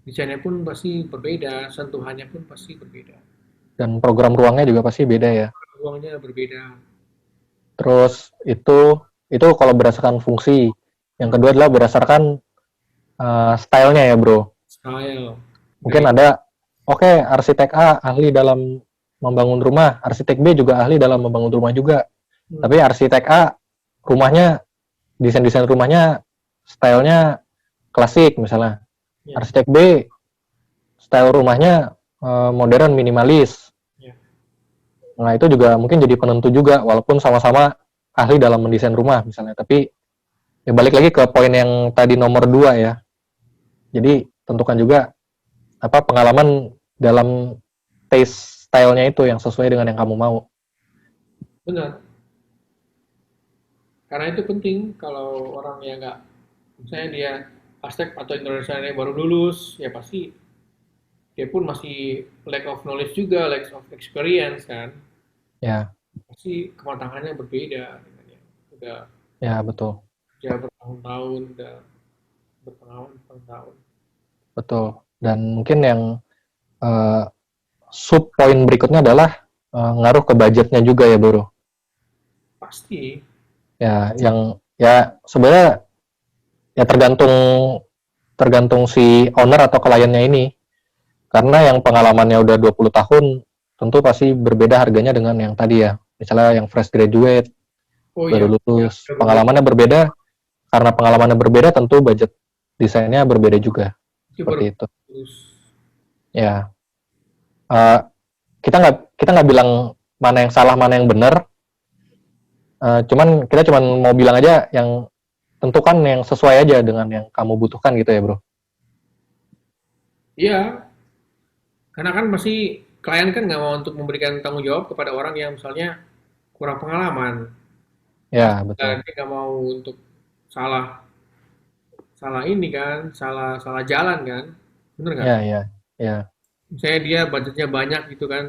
desainnya pun pasti berbeda, sentuhannya pun pasti berbeda. Dan program ruangnya juga pasti beda ya. Ruangnya berbeda. Terus itu kalau berdasarkan fungsi. Yang kedua adalah berdasarkan stylenya ya bro. Style, Mungkin gaya. ada, oke, arsitek A ahli dalam membangun rumah, arsitek B juga ahli dalam membangun rumah juga. Hmm, Tapi arsitek A rumahnya, desain-desain rumahnya stylenya klasik misalnya. ya, Arsitek B style rumahnya modern minimalis. ya. Nah, itu juga mungkin jadi penentu juga walaupun sama-sama ahli dalam mendesain rumah misalnya. Tapi ya balik lagi ke poin yang tadi nomor 2 ya. Jadi tentukan juga apa pengalaman dalam taste stylenya itu yang sesuai dengan yang kamu mau. Benar. Karena itu penting kalau orang yang nggak, misalnya dia arsitek atau interior designer baru lulus, ya pasti dia pun masih lack of knowledge juga, lack of experience kan. Ya, Pasti kematangannya berbeda dengan yang udah ya betul, kerja bertahun-tahun, udah berpengalaman bertahun-tahun. betul. Dan mungkin yang eh, sub poin berikutnya adalah ngaruh ke budgetnya juga ya, Bro. Pasti, Ya, yang ya sebenarnya ya tergantung tergantung si owner atau kliennya ini. Karena yang pengalamannya udah 20 tahun, tentu pasti berbeda harganya dengan yang tadi ya. Misalnya yang fresh graduate, oh iya, baru ya, lulus. udah berbeda. Pengalamannya berbeda, karena pengalamannya berbeda tentu budget desainnya berbeda juga. Itu baru Seperti itu. lulus. Ya, eh, kita nggak bilang mana yang salah, mana yang benar. Kita cuman mau bilang aja yang tentukan yang sesuai aja dengan yang kamu butuhkan gitu ya, Bro. Iya, karena kan masih klien kan nggak mau untuk memberikan tanggung jawab kepada orang yang misalnya kurang pengalaman. Pasti Ya, betul. dia nggak mau untuk salah salah ini kan, salah salah jalan kan, bener nggak? Ya, ya, ya, Misalnya dia budgetnya banyak gitu kan,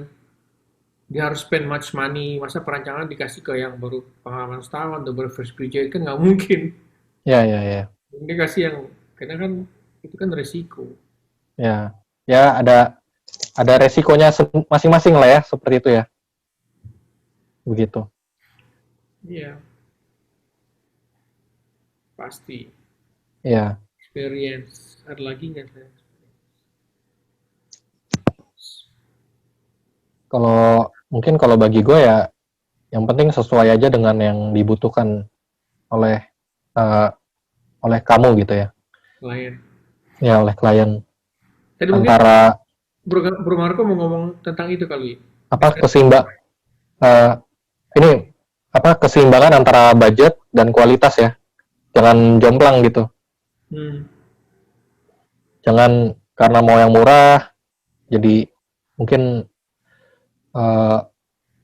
dia harus spend much money, masa perancangan dikasih ke yang baru pengalaman setahun atau baru fresh graduate kan nggak mungkin. ya, ya, ya, Dia kasih yang, karena kan itu kan resiko. ya. Ya, ada resikonya masing-masing lah ya, seperti itu ya. Begitu. Iya, pasti. Ya, Experience. Ada lagi nggak saya? kalau bagi gue ya, yang penting sesuai aja dengan yang dibutuhkan oleh eh, oleh kamu gitu ya. Klien. Ya, oleh klien. Tadi mungkin Antara Bro Marco mau ngomong tentang itu kali. apa Desain. keseimbang ini keseimbangan antara budget dan kualitas ya. Jangan jomplang gitu. Hmm. Jangan karena mau yang murah, jadi mungkin uh,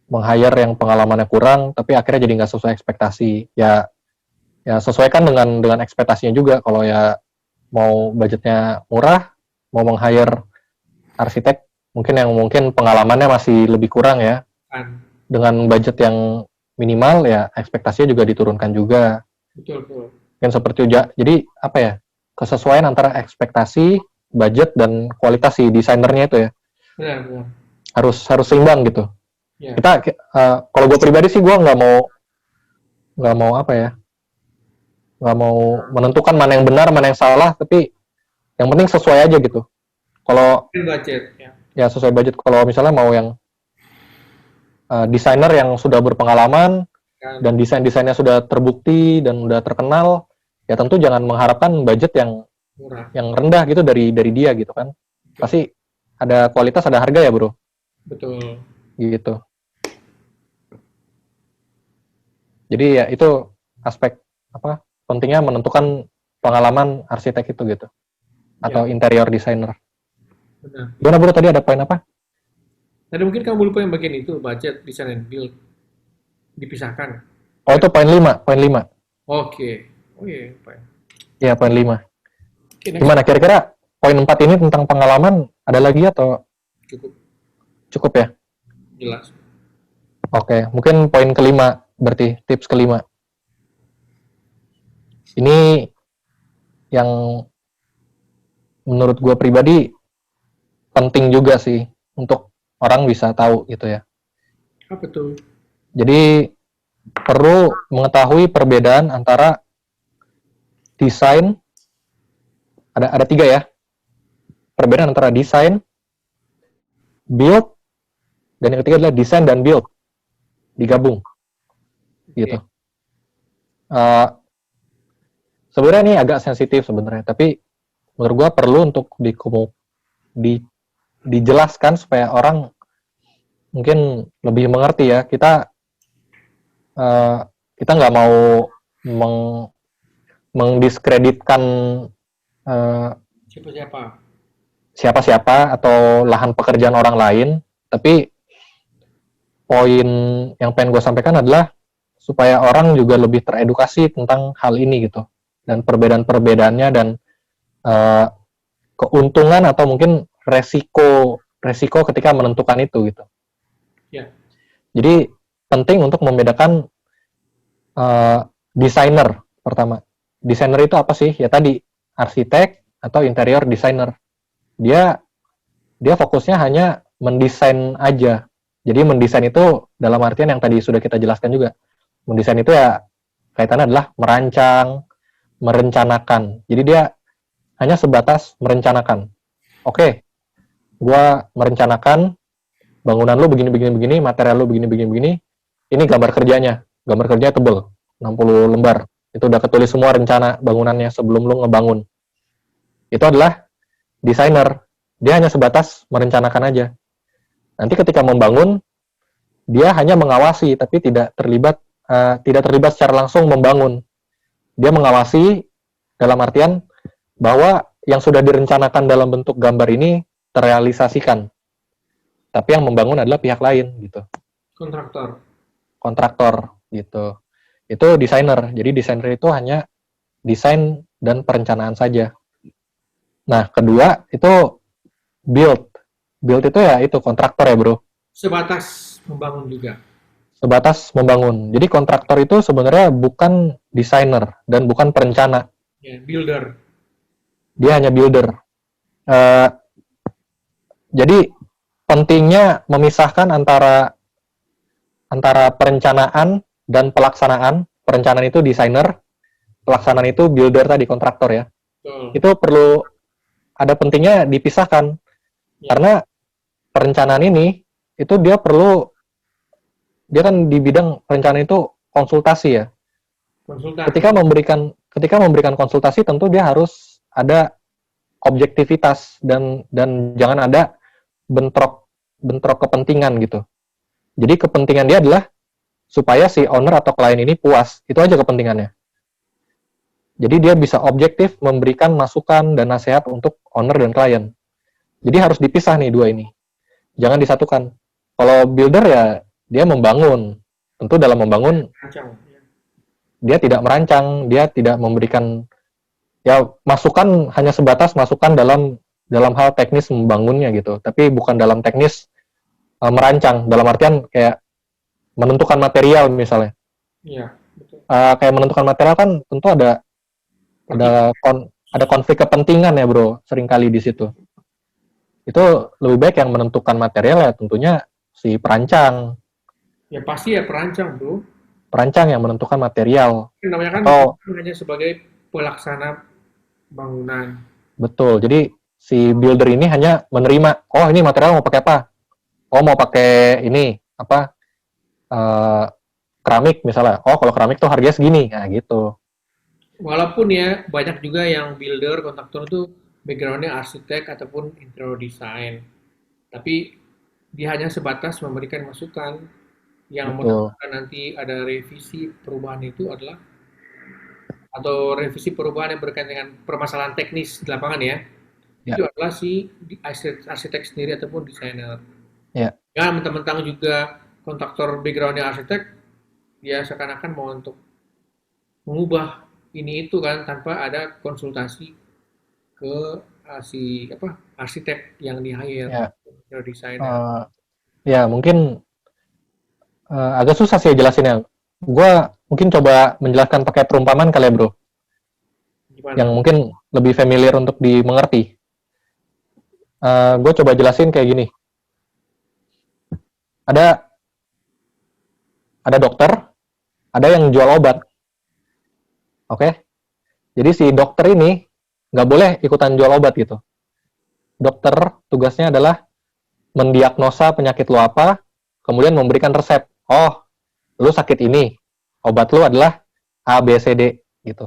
meng-hire yang pengalamannya kurang, tapi akhirnya jadi nggak sesuai ekspektasi. Ya, ya sesuaikan dengan ekspektasinya juga. Kalau ya mau budgetnya murah, mau meng-hire arsitek mungkin pengalamannya masih lebih kurang ya. Kan. Dengan budget yang minimal ya ekspektasinya juga diturunkan juga. Betul, betul. Yang seperti jadi apa ya? Kesesuaian antara ekspektasi, budget dan kualitas si desainernya itu ya. Benar, benar. Harus seimbang gitu. Ya. Kalau gue pribadi sih gue nggak mau apa ya? Nggak mau menentukan mana yang benar, mana yang salah, tapi yang penting sesuai aja gitu. Kalau Budget, ya. ya sesuai budget. Kalau misalnya mau yang desainer yang sudah berpengalaman Kan. dan desainnya sudah terbukti dan udah terkenal, ya tentu jangan mengharapkan budget yang Murah. yang rendah gitu dari dia gitu kan. Pasti ada kualitas, ada harga ya bro. Betul. Gitu. Jadi ya itu aspek pentingnya menentukan pengalaman arsitek itu gitu. Atau interior designer. Benar. Gimana bro tadi ada poin apa? Tadi mungkin kamu lupa yang bagian itu, budget, design, and build. Dipisahkan. Oh itu poin 5, poin 5. Oke. Oh iya, Pak. Iya, poin 5. Oke, next. Gimana kira-kira poin 4 ini tentang pengalaman ada lagi atau cukup ya? Jelas. Oke, mungkin poin kelima berarti tips kelima. Ini yang menurut gue pribadi penting juga sih untuk orang bisa tahu gitu ya. Apa tuh? Jadi perlu mengetahui perbedaan antara desain, ada 3 ya. Perbedaan antara desain, build, dan yang ketiga adalah desain dan build digabung, gitu. Sebenarnya ini agak sensitif sebenarnya, tapi menurut gua perlu untuk dijelaskan supaya orang mungkin lebih mengerti ya. Kita nggak mau mengdiskreditkan siapa-siapa atau lahan pekerjaan orang lain, tapi poin yang pengen gue sampaikan adalah supaya orang juga lebih teredukasi tentang hal ini gitu, dan perbedaan-perbedaannya dan keuntungan atau mungkin resiko ketika menentukan itu gitu. Ya. Jadi penting untuk membedakan desainer pertama. Desainer itu apa sih? Ya tadi arsitek atau interior designer. Dia fokusnya hanya mendesain aja. Jadi mendesain itu dalam artian yang tadi sudah kita jelaskan juga. Mendesain itu ya kaitannya adalah merancang, merencanakan. Jadi dia hanya sebatas merencanakan. Oke, gua merencanakan bangunan lu begini, material lu begini. Ini gambar kerjanya. Gambar kerjanya tebel, 60 lembar. Itu udah ketulis semua rencana bangunannya sebelum lu ngebangun. Itu adalah desainer. Dia hanya sebatas merencanakan aja. Nanti ketika membangun, dia hanya mengawasi, tapi tidak terlibat secara langsung membangun. Dia mengawasi dalam artian bahwa yang sudah direncanakan dalam bentuk gambar ini terrealisasikan. Tapi yang membangun adalah pihak lain gitu. Kontraktor gitu. Itu desainer. Jadi desainer itu hanya desain dan perencanaan saja. Nah, kedua itu build. Build itu ya itu kontraktor ya, Bro. Sebatas membangun juga. Sebatas membangun. Jadi kontraktor itu sebenarnya bukan desainer dan bukan perencana. Ya, builder. Dia hanya builder. Jadi pentingnya memisahkan antara perencanaan dan pelaksanaan. Perencanaan itu desainer, pelaksanaan itu builder tadi, kontraktor ya. Itu perlu ada pentingnya dipisahkan. Ya. Karena perencanaan ini itu dia kan di bidang perencanaan itu konsultasi ya. Ketika memberikan konsultasi tentu dia harus ada objektivitas dan jangan ada bentrok kepentingan gitu. Jadi kepentingan dia adalah supaya si owner atau klien ini puas. Itu aja kepentingannya. Jadi dia bisa objektif memberikan masukan dan nasihat untuk owner dan klien. Jadi harus dipisah nih dua ini. Jangan disatukan. Kalau builder ya dia membangun. Tentu dalam membangun Rancang. Ya. dia tidak merancang, dia tidak memberikan ya masukan hanya sebatas masukan dalam hal teknis membangunnya gitu. Tapi bukan dalam teknis merancang. Dalam artian kayak menentukan material misalnya. Iya, betul. Kayak menentukan material kan tentu ada konflik kepentingan ya bro, seringkali di situ. Itu lebih baik yang menentukan material ya tentunya si perancang. Ya pasti ya perancang, Bro. Perancang yang menentukan material. Namanya kan Atau hanya sebagai pelaksana bangunan. betul, jadi si builder ini hanya menerima, oh ini material mau pakai apa? Oh mau pakai ini, apa, keramik misalnya. Oh kalau keramik tuh harganya segini, nah gitu. Walaupun ya banyak juga yang builder, kontraktor itu backgroundnya arsitek ataupun interior design. Tapi dia hanya sebatas memberikan masukan yang Betul, mudah-mudahan nanti ada revisi perubahan itu adalah atau revisi perubahan yang berkaitan dengan permasalahan teknis di lapangan ya. ya, Itu adalah si arsitek sendiri ataupun desainer. ya. Ya, mentang-mentang juga kontraktor backgroundnya arsitek, ya seakan-akan mau untuk mengubah ini itu kan tanpa ada konsultasi ke si apa arsitek yang di hire, Ya, interior designer. eh, ya mungkin agak susah sih jelasinnya. Gua mungkin coba menjelaskan pakai perumpamaan kali ya bro, Gimana? yang mungkin lebih familiar untuk dimengerti. Gue coba jelasin kayak gini. Ada ada dokter, ada yang jual obat, oke? Jadi si dokter ini nggak boleh ikutan jual obat gitu. Dokter tugasnya adalah mendiagnosa penyakit lu apa, kemudian memberikan resep. Oh, lu sakit ini, obat lu adalah A, B, C, D gitu.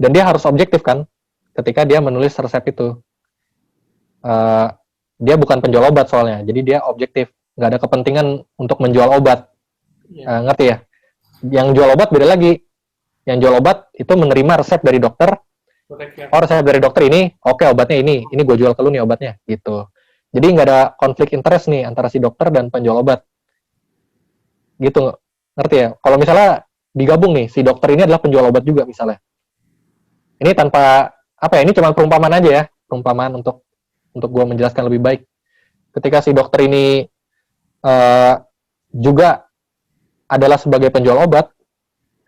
Dan dia harus objektif kan, ketika dia menulis resep itu. Uh, dia bukan penjual obat soalnya, jadi dia objektif. Nggak ada kepentingan untuk menjual obat. Ya, Ngerti ya? Yang jual obat beda lagi. Yang jual obat itu menerima resep dari dokter. protek Oh, resep dari dokter ini, oke obatnya ini gue jual ke lu nih obatnya, gitu. Jadi nggak ada konflik interest nih antara si dokter dan penjual obat. Gitu, ngerti ya? Kalau misalnya digabung nih, si dokter ini adalah penjual obat juga misalnya. Ini tanpa, apa ya, ini cuma perumpamaan aja ya, perumpamaan untuk gue menjelaskan lebih baik. Ketika si dokter ini juga adalah sebagai penjual obat,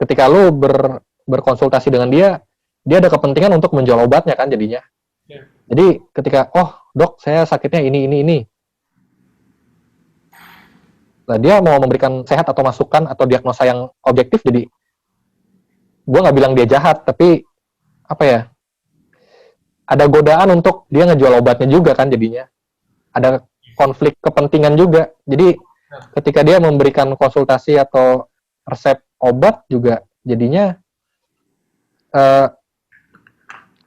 ketika lu berkonsultasi dengan dia ada kepentingan untuk menjual obatnya kan jadinya. ya. Jadi ketika, oh dok saya sakitnya ini. Nah dia mau memberikan sehat atau masukan atau diagnosa yang objektif, jadi gue nggak bilang dia jahat, tapi apa ya, ada godaan untuk dia ngejual obatnya juga kan jadinya. Ada konflik kepentingan juga. Jadi ketika dia memberikan konsultasi atau resep obat juga jadinya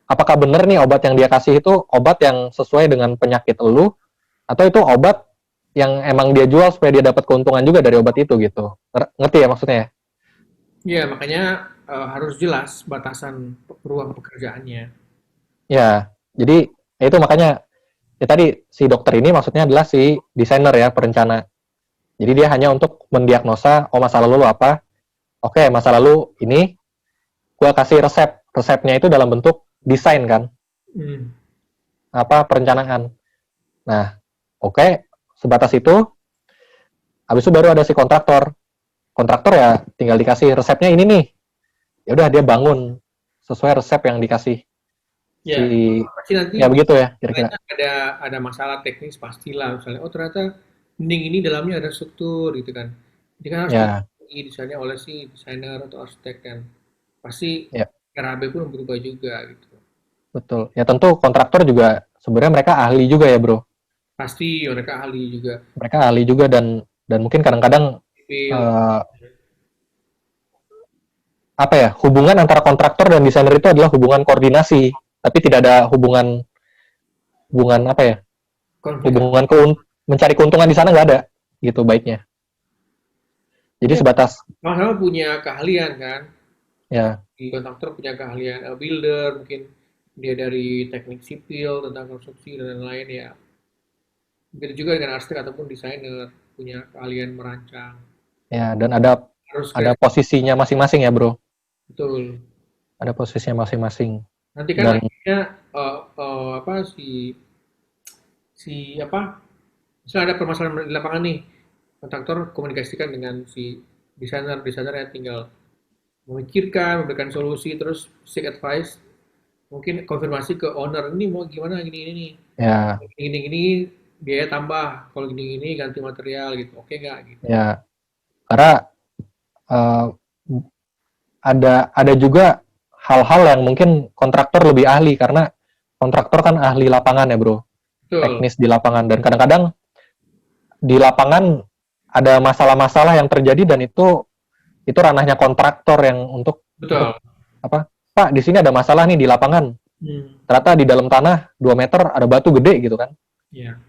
apakah benar nih obat yang dia kasih itu obat yang sesuai dengan penyakit elu atau itu obat yang emang dia jual supaya dia dapat keuntungan juga dari obat itu gitu. Ngerti ya maksudnya ya? Ya, makanya harus jelas batasan ruang pekerjaannya. Ya, jadi ya itu makanya ya tadi si dokter ini maksudnya adalah si desainer ya, perencana. Jadi dia hanya untuk mendiagnosa, oh masa lalu lu apa? Oke, masa lalu ini, gua kasih resep. Resepnya itu dalam bentuk desain kan, Hmm. apa perencanaan. Nah, oke, sebatas itu. Habis itu baru ada si kontraktor. Kontraktor ya tinggal dikasih resepnya ini nih. Ya udah dia bangun sesuai resep yang dikasih Ya, si pasti nanti ya begitu ya kira-kira. ada masalah teknis pastilah misalnya. Oh ternyata dinding ini dalamnya ada struktur gitu kan. Jadi kan harus Ya, desainnya oleh si desainer atau arsitek kan. Pasti ya RAB pun berubah juga gitu. betul. Ya tentu kontraktor juga sebenarnya mereka ahli juga ya bro. Pasti mereka ahli juga. Mereka ahli juga dan mungkin kadang-kadang Sipil. eh, apa ya, hubungan antara kontraktor dan desainer itu adalah hubungan koordinasi, tapi tidak ada hubungan apa ya, Konflik. hubungan mencari keuntungan di sana nggak ada gitu baiknya. Jadi Ya, sebatas sama-sama punya keahlian kan. ya Di kontraktor punya keahlian builder, mungkin dia dari teknik sipil tentang konstruksi dan lain-lain ya. Begitu juga dengan arsitek ataupun desainer punya keahlian merancang. ya dan ada Harus ada kreatif, posisinya masing-masing ya, Bro. betul. Ada posisinya masing-masing. Nanti kan Dan akhirnya apa si si apa misalnya ada permasalahan di lapangan nih, kontraktor komunikasikan dengan si desainer, desainernya tinggal memikirkan, memberikan solusi, terus seek advice, mungkin konfirmasi ke owner ini mau gimana gini ini nih, ya gini gini biaya tambah, kalau gini gini ganti material gitu, oke nggak gitu. ya karena eh, ada juga hal-hal yang mungkin kontraktor lebih ahli karena kontraktor kan ahli lapangan ya, Bro. Betul, Teknis di lapangan dan kadang-kadang di lapangan ada masalah-masalah yang terjadi dan itu ranahnya kontraktor yang untuk betul. apa? Pak, di sini ada masalah nih di lapangan. Hmm, Ternyata di dalam tanah 2 meter ada batu gede gitu kan. ya.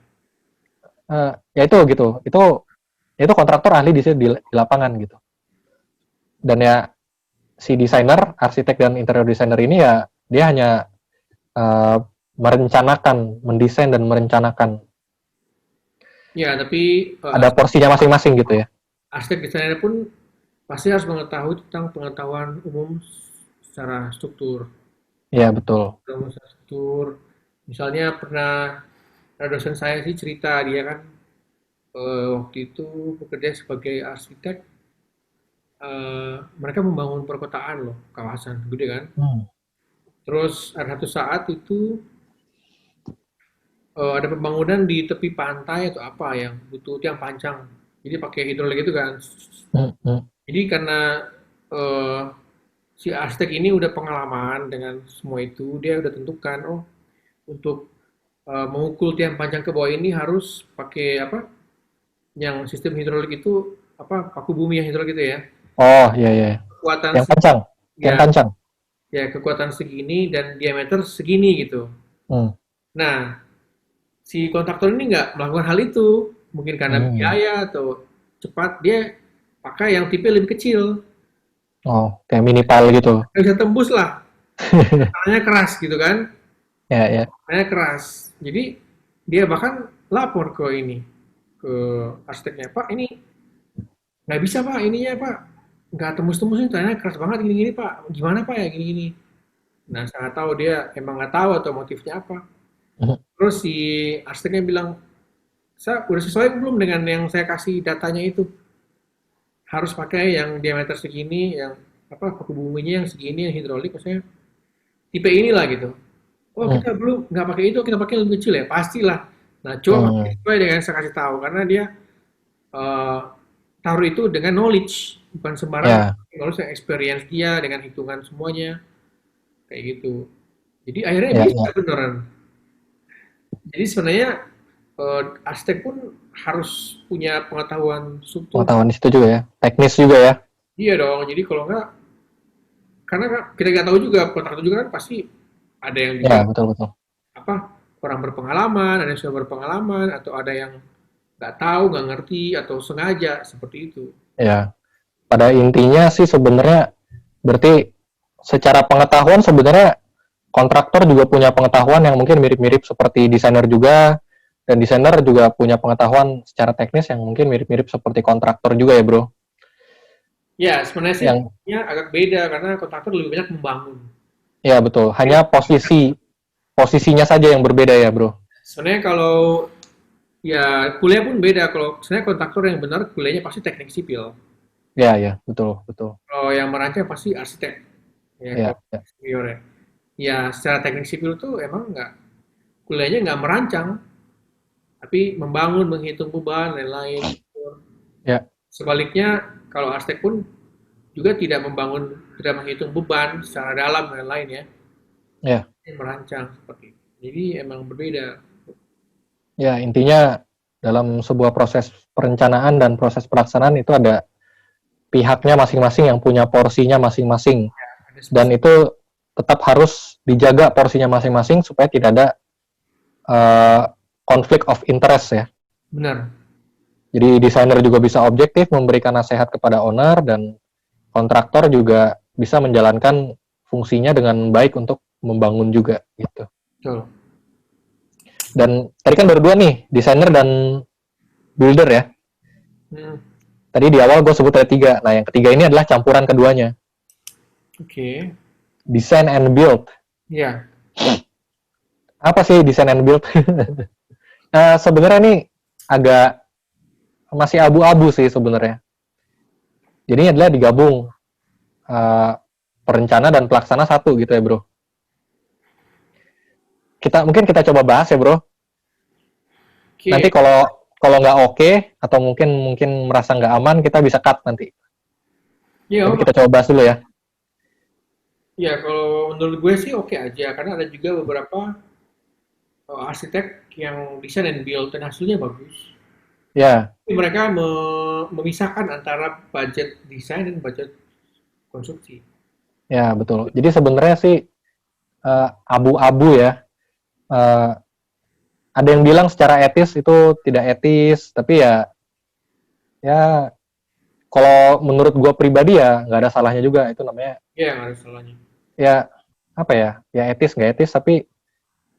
Ya itu gitu. Itu kontraktor ahli di lapangan gitu. Dan ya si desainer, arsitek dan interior designer ini ya dia hanya eh, merencanakan, mendesain dan merencanakan. Ya, tapi Ada porsinya masing-masing gitu ya. arsitek desainer pun pasti harus mengetahui tentang pengetahuan umum secara struktur. Iya, betul. Dalam secara struktur, misalnya pernah ada dosen saya sih cerita dia kan waktu itu bekerja sebagai arsitek, mereka membangun perkotaan loh, kawasan gede kan. Hmm. Terus ada satu saat itu ada pembangunan di tepi pantai atau apa yang butuh tiang panjang. Jadi pakai hidrolik itu kan. Hmm, hmm. Jadi karena eh, si arsitek ini udah pengalaman dengan semua itu, dia udah tentukan, oh untuk mengukur tiang panjang ke bawah ini harus pakai apa? Yang sistem hidrolik itu apa? Paku bumi yang hidrolik itu ya. Oh, iya, iya. Kekuatan Yang pancang. Yang ya pancang. ya kekuatan segini dan diameter segini gitu. Hmm. Nah, si kontraktor ini nggak melakukan hal itu, mungkin karena Hmm. biaya atau cepat dia pakai yang tipe lebih kecil, Oh, kayak mini file gitu. nggak bisa tembus lah, tangannya keras gitu kan, Ya, ya. tangannya keras. Jadi dia bahkan lapor ke ini, ke arsiteknya, Pak ini nggak bisa Pak ininya Pak, nggak tembus-tembus ini tangannya keras banget gini-gini Pak, gimana Pak ya gini-gini. Nah saya nggak tahu dia emang nggak tahu atau motifnya apa. Hmm. Terus si arsiteknya bilang, saya udah sesuai belum dengan yang saya kasih datanya itu? Harus pakai yang diameter segini, yang apa paku buminya yang segini, yang hidrolik, maksudnya tipe inilah gitu. Oh Hmm. kita belum nggak pakai itu, kita pakai yang lebih kecil ya, pastilah. Nah coba pakai Hmm. sesuai dengan yang saya kasih tahu, karena dia eh, taruh itu dengan knowledge, bukan sembarang Ya, knowledge yang experience dia dengan hitungan semuanya, kayak gitu. Jadi akhirnya ya, bisa ya. beneran. Jadi sebenarnya arsitek pun harus punya pengetahuan struktur. Pengetahuan di situ juga ya. Teknis juga ya. Iya dong, jadi kalau nggak, karena kita nggak tahu juga, kontraktor juga kan pasti ada yang juga Ya, betul, betul. apa orang berpengalaman, ada yang sudah berpengalaman, atau ada yang nggak tahu, nggak ngerti, atau sengaja seperti itu. Ya, pada intinya sih sebenarnya berarti secara pengetahuan sebenarnya kontraktor juga punya pengetahuan yang mungkin mirip-mirip seperti desainer juga, dan desainer juga punya pengetahuan secara teknis yang mungkin mirip-mirip seperti kontraktor juga ya, Bro. Ya, sebenarnya sih Yang ya, agak beda karena kontraktor lebih banyak membangun. ya betul, hanya posisinya saja yang berbeda ya, Bro. Sebenarnya kalau ya kuliah pun beda. Kalau sebenarnya kontraktor yang benar kuliahnya pasti teknik sipil. Ya, ya, betul, betul. Kalau yang merancang pasti arsitek. Ya, kalau Ya, ya. senior ya. Ya, secara teknik sipil tuh emang nggak kuliahnya nggak merancang, tapi membangun, menghitung beban, lain-lain. Ya, Sebaliknya, kalau arsitek pun juga tidak membangun, tidak menghitung beban secara dalam dan lain ya, ya. merancang seperti itu. Jadi emang berbeda. Ya, intinya dalam sebuah proses perencanaan dan proses pelaksanaan itu ada pihaknya masing-masing yang punya porsinya masing-masing. Ada Dan spesifik, itu tetap harus dijaga porsinya masing-masing supaya tidak ada konflik of interest ya. benar. Jadi desainer juga bisa objektif memberikan nasihat kepada owner dan kontraktor juga bisa menjalankan fungsinya dengan baik untuk membangun juga gitu. Betul. Dan tadi kan baru dua nih, desainer dan builder ya. Hmm. Tadi di awal gue sebut ada tiga. Nah yang ketiga ini adalah campuran keduanya, Oke. design and build. Ya. Apa sih design and build? Sebenarnya ini agak masih abu-abu sih sebenarnya. Jadi ini adalah digabung perencana dan pelaksana satu gitu ya bro. Mungkin kita coba bahas ya bro. Oke. Nanti kalau nggak oke atau mungkin merasa nggak aman kita bisa cut nanti. Ya, Tapi kita coba bahas dulu ya. ya kalau menurut gue sih oke aja karena ada juga beberapa arsitek yang desain dan build dan hasilnya bagus. Ya, Tapi mereka memisahkan antara budget desain dan budget konstruksi. ya betul. Jadi sebenarnya sih abu-abu ya. Eh, ada yang bilang secara etis itu tidak etis, tapi ya kalau menurut gue pribadi ya nggak ada salahnya juga. Itu namanya Ya, nggak ada salahnya. ya apa ya etis nggak etis, tapi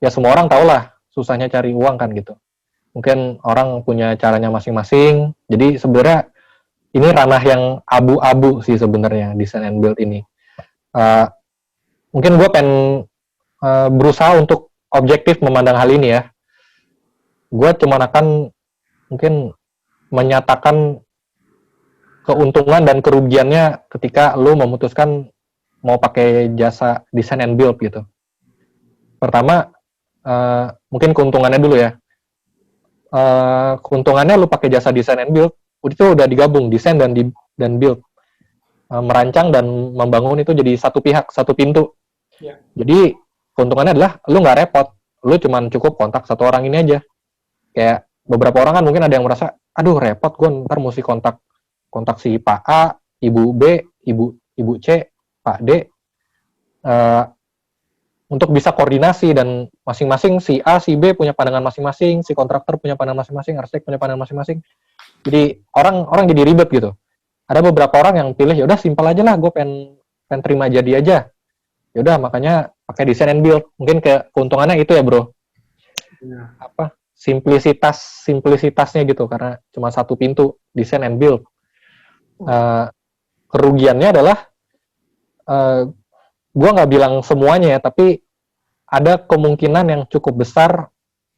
ya semua orang tahu lah susahnya cari uang kan gitu. Mungkin orang punya caranya masing-masing. Jadi sebenarnya ini ranah yang abu-abu sih sebenarnya design and build ini. Uh, Mungkin gue pengen berusaha untuk objektif memandang hal ini ya. Gue cuma akan mungkin menyatakan keuntungan dan kerugiannya ketika lo memutuskan mau pakai jasa design and build gitu. Pertama, mungkin keuntungannya dulu ya. Keuntungannya lo pakai jasa design and build, itu udah digabung desain dan build. Merancang dan membangun itu jadi satu pihak, satu pintu. Ya. Jadi keuntungannya adalah lu nggak repot, lu cuman cukup kontak satu orang ini aja. Kayak beberapa orang kan mungkin ada yang merasa, aduh repot gue ntar mesti kontak si Pak A, Ibu B, Ibu C, Pak D, untuk bisa koordinasi dan masing-masing si A, si B punya pandangan masing-masing, si kontraktor punya pandangan masing-masing, arsitek punya pandangan masing-masing. Jadi orang jadi ribet gitu. Ada beberapa orang yang pilih ya udah simpel aja lah, gue pengen terima jadi aja. Ya udah makanya pakai design and build. Mungkin keuntungannya itu ya bro. Ya. Apa simplisitasnya gitu karena cuma satu pintu design and build. Kerugiannya adalah gue nggak bilang semuanya ya, tapi ada kemungkinan yang cukup besar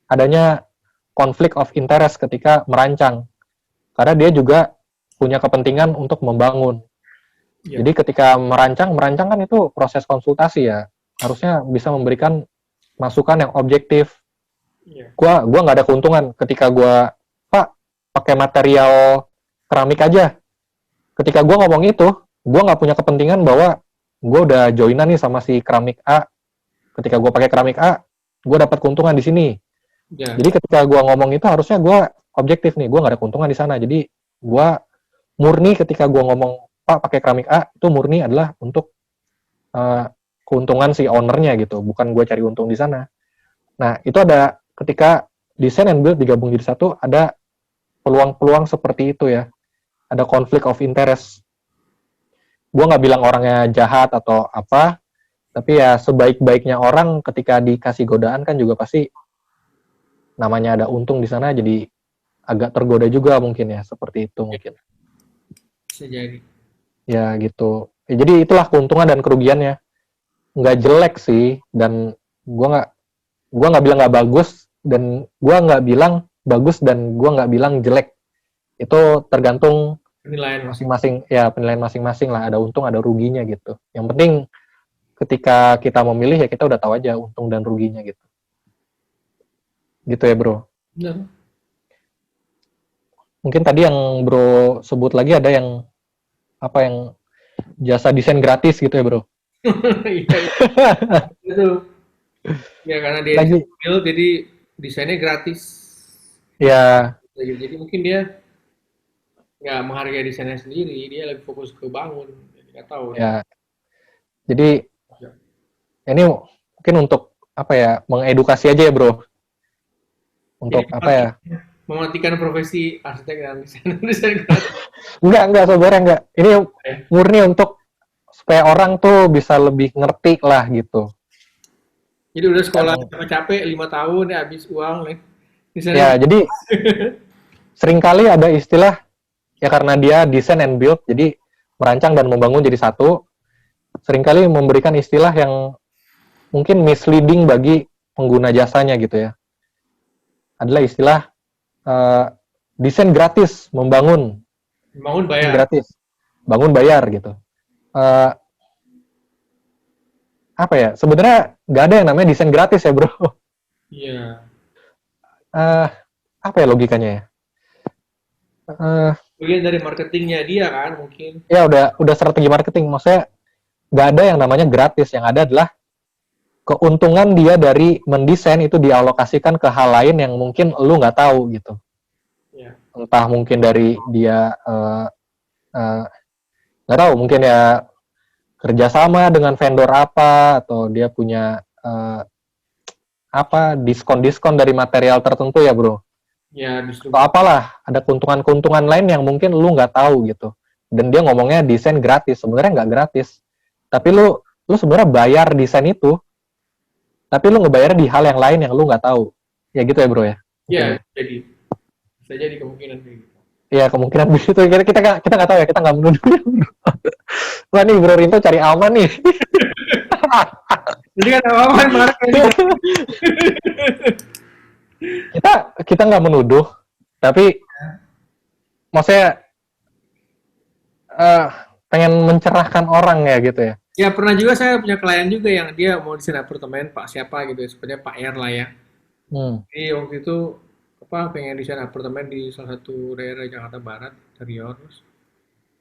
adanya konflik of interest ketika merancang karena dia juga punya kepentingan untuk membangun. Ya. Jadi ketika merancang kan itu proses konsultasi ya, harusnya bisa memberikan masukan yang objektif. Ya. Gua nggak ada keuntungan ketika gua Pak pakai material keramik aja. Ketika gua ngomong itu, gua nggak punya kepentingan bahwa gua udah joinan nih sama si keramik A. Ketika gua pakai keramik A, gua dapat keuntungan di sini. Ya. Jadi ketika gua ngomong itu harusnya gua objektif nih, gua nggak ada keuntungan di sana. Jadi gua murni ketika gua ngomong Pak pakai keramik A, itu murni adalah untuk keuntungan si ownernya gitu, bukan gue cari untung di sana. Nah, itu ada ketika design and build digabung jadi satu, ada peluang-peluang seperti itu ya. Ada conflict of interest. Gue nggak bilang orangnya jahat atau apa, tapi ya sebaik-baiknya orang ketika dikasih godaan kan juga pasti namanya ada untung di sana, jadi agak tergoda juga mungkin ya, seperti itu mungkin. Bisa jadi. Ya gitu. Ya, jadi itulah keuntungan dan kerugiannya. Nggak jelek sih, dan gua nggak bilang nggak bagus, dan gua nggak bilang bagus, dan gua nggak bilang jelek. Itu tergantung Penilaian masing-masing, ya penilaian masing-masing lah. Ada untung, ada ruginya gitu. Yang penting ketika kita memilih ya kita udah tahu aja untung dan ruginya gitu. Gitu ya bro. Benar. Mungkin tadi yang bro sebut lagi ada yang apa yang jasa desain gratis gitu ya bro. Iya, itu. Ya karena dia Lagi build jadi desainnya gratis. ya Jadi mungkin dia nggak menghargai desainnya sendiri, dia lebih fokus ke bangun. Jadi nggak tahu. ya. Jadi Ya. ini mungkin untuk apa ya, mengedukasi aja ya bro. Untuk Jadi apa ya? mematikan profesi arsitek dan desain grafis. Enggak sebenarnya enggak. Ini Ya. murni untuk supaya orang tuh bisa lebih ngerti lah gitu. Jadi udah sekolah Kan, capek-capek 5 tahun ya habis uang nih. Desainnya ya, jadi seringkali ada istilah ya karena dia design and build, jadi merancang dan membangun jadi satu, seringkali memberikan istilah yang mungkin misleading bagi pengguna jasanya gitu ya. Adalah istilah eh, desain gratis, membangun bangun bayar. gratis, bangun bayar gitu. Eh, apa ya? Sebenarnya nggak ada yang namanya desain gratis ya bro. Iya. Eh, apa ya logikanya ya? Eh, Bagian dari marketingnya dia kan mungkin. ya udah strategi marketing. Maksudnya nggak ada yang namanya gratis. Yang ada adalah keuntungan dia dari mendesain itu dialokasikan ke hal lain yang mungkin lu nggak tahu gitu. Ya. Entah mungkin dari dia eh, nggak tahu mungkin ya kerjasama dengan vendor apa atau dia punya apa diskon-diskon dari material tertentu ya bro. Ya Atau distribusi. apalah ada keuntungan-keuntungan lain yang mungkin lu nggak tahu gitu. Dan dia ngomongnya desain gratis, sebenarnya nggak gratis. Tapi lu sebenarnya bayar desain itu, tapi lu ngebayarnya di hal yang lain yang lu nggak tahu. Ya gitu ya bro ya. Ya Mungkin. jadi bisa jadi kemungkinan kayak gitu. Ya kemungkinan begitu. Kita nggak tahu ya, kita nggak menuduh. Wah nih bro Rinto cari aman nih. Jadi kan apa-apa marketing. kita nggak menuduh, tapi maksudnya eh, pengen mencerahkan orang ya gitu ya. Ya pernah juga saya punya klien juga yang dia mau desain apartemen Pak siapa gitu ya, sebenarnya Pak R lah ya. Hmm. Jadi waktu itu apa pengen desain apartemen di salah satu daerah Jakarta Barat, interior. Terus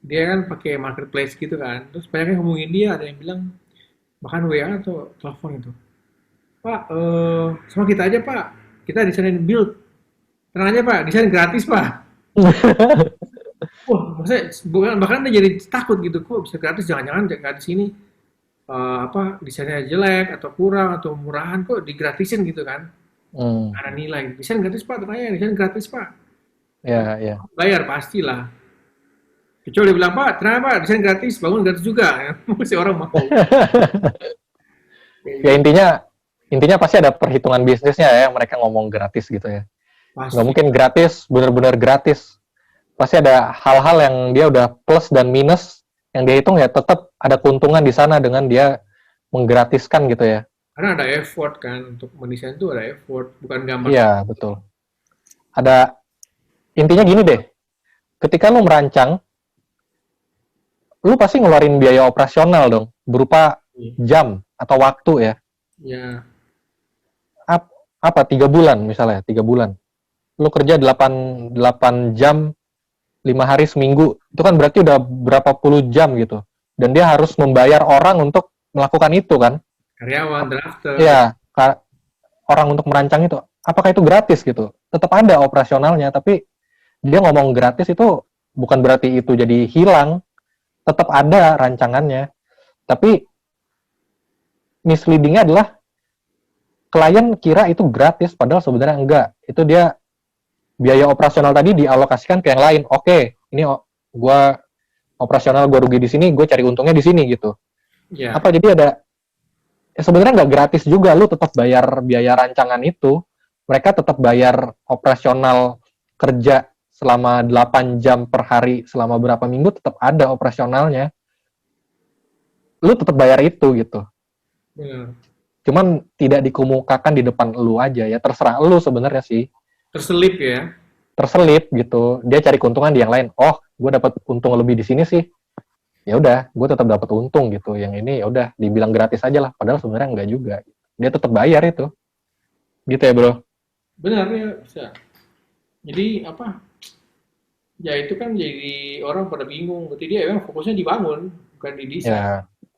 dia kan pakai marketplace gitu kan. Terus banyak yang hubungin dia, ada yang bilang bahkan WA atau telepon itu. Pak, sama kita aja Pak. Kita desain build. Tenang aja Pak, desain gratis Pak. Wah, maksudnya bukan bahkan dia jadi takut gitu. Kok bisa gratis? Jangan-jangan gratis ini apa desainnya jelek atau kurang atau murahan kok digratisin gitu kan? Hmm. Ada nilai. Desain gratis Pak, tenang aja, desain gratis Pak. Ya, ya. Bayar pastilah. Kecuali dia bilang Pak, tenang Pak, desain gratis, bangun gratis juga. Ya. Mesti orang mau. Kayak Ya gitu. intinya pasti ada perhitungan bisnisnya ya, mereka ngomong gratis gitu ya. Nggak Pasti. mungkin gratis, benar-benar gratis. Pasti ada hal-hal yang dia udah plus dan minus yang dia hitung ya tetap ada keuntungan di sana dengan dia menggratiskan gitu ya. Karena ada effort kan untuk mendesain itu ada effort, bukan gambar. Iya, betul. Ada intinya gini deh. Ketika lu merancang, lu pasti ngeluarin biaya operasional dong, berupa jam atau waktu ya. Ya, Apa 3 bulan misalnya, 3 bulan. Lu kerja 8 jam 5 hari seminggu, itu kan berarti udah berapa puluh jam gitu. Dan dia harus membayar orang untuk melakukan itu kan. karyawan, drafter. Iya, orang untuk merancang itu. Apakah itu gratis gitu? Tetap ada operasionalnya, tapi dia ngomong gratis itu bukan berarti itu jadi hilang. Tetap ada rancangannya. Tapi misleadingnya adalah klien kira itu gratis, padahal sebenarnya enggak. Itu dia biaya operasional tadi dialokasikan ke yang lain. Oke, ini gua operasional gue rugi di sini, gue cari untungnya di sini gitu. Ya, Apa jadi ada ya sebenarnya nggak gratis juga, lu tetap bayar biaya rancangan itu, mereka tetap bayar operasional kerja selama 8 jam per hari selama berapa minggu tetap ada operasionalnya, lu tetap bayar itu gitu. benar. Cuman tidak dikemukakan di depan lu aja ya, terserah lu sebenarnya sih, Terselip ya. terselip gitu, dia cari keuntungan di yang lain. Oh, gue dapat untung lebih di sini sih, ya udah gue tetap dapat untung gitu, yang ini ya udah dibilang gratis aja lah, padahal sebenarnya enggak juga, dia tetap bayar itu gitu ya bro. Benar ya, bisa. Jadi apa? Ya itu kan jadi orang pada bingung. Berarti dia memang fokusnya dibangun, bukan di desain. Ya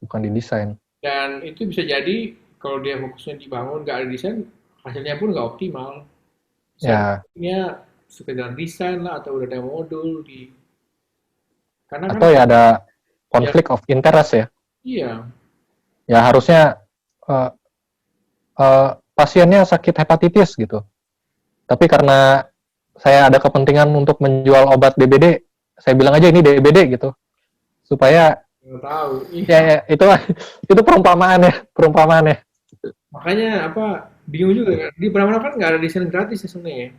bukan di desain. Dan itu bisa jadi kalau dia fokusnya dibangun, nggak ada desain, hasilnya pun nggak optimal. Ya, Sebenarnya sekedar desain lah atau udah ada modul di. Karena kan atau ya ada ya konflik of interest ya. iya, Ya harusnya uh, pasiennya sakit hepatitis gitu. Tapi karena saya ada kepentingan untuk menjual obat DBD, saya bilang aja ini DBD gitu, supaya Nggak tahu. ya, ya itu perumpamaan ya. Makanya apa bingung juga kan. Di mana kan nggak ada desain gratis ya sebenarnya.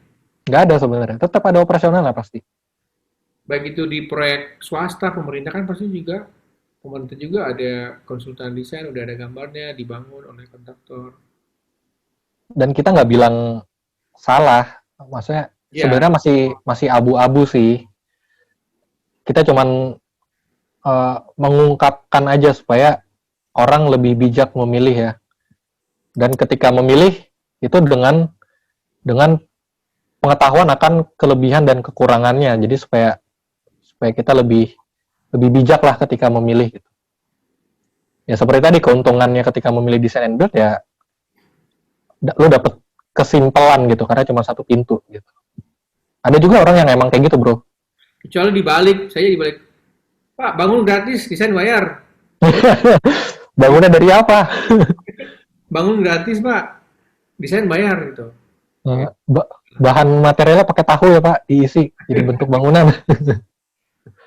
Nggak ada sebenarnya, tetap ada operasional lah pasti. Baik itu di proyek swasta, pemerintah kan pasti juga pemerintah juga ada konsultan desain, udah ada gambarnya dibangun oleh kontraktor. Dan kita nggak bilang salah, maksudnya Ya, sebenarnya masih masih abu-abu sih. Kita cuman mengungkapkan aja supaya orang lebih bijak memilih ya. Dan ketika memilih itu dengan pengetahuan akan kelebihan dan kekurangannya. Jadi supaya supaya kita lebih lebih bijak lah ketika memilih gitu. Ya seperti tadi keuntungannya ketika memilih desain and build ya lu dapet kesimpelan gitu karena cuma satu pintu gitu. Ada juga orang yang emang kayak gitu, Bro. kecuali dibalik, saya dibalik. Pak, bangun gratis, desain bayar. Bangunnya dari apa? Bangun gratis, Pak, desain bayar gitu. Ya, Bahan materialnya pakai tahu ya, Pak, diisi jadi bentuk bangunan.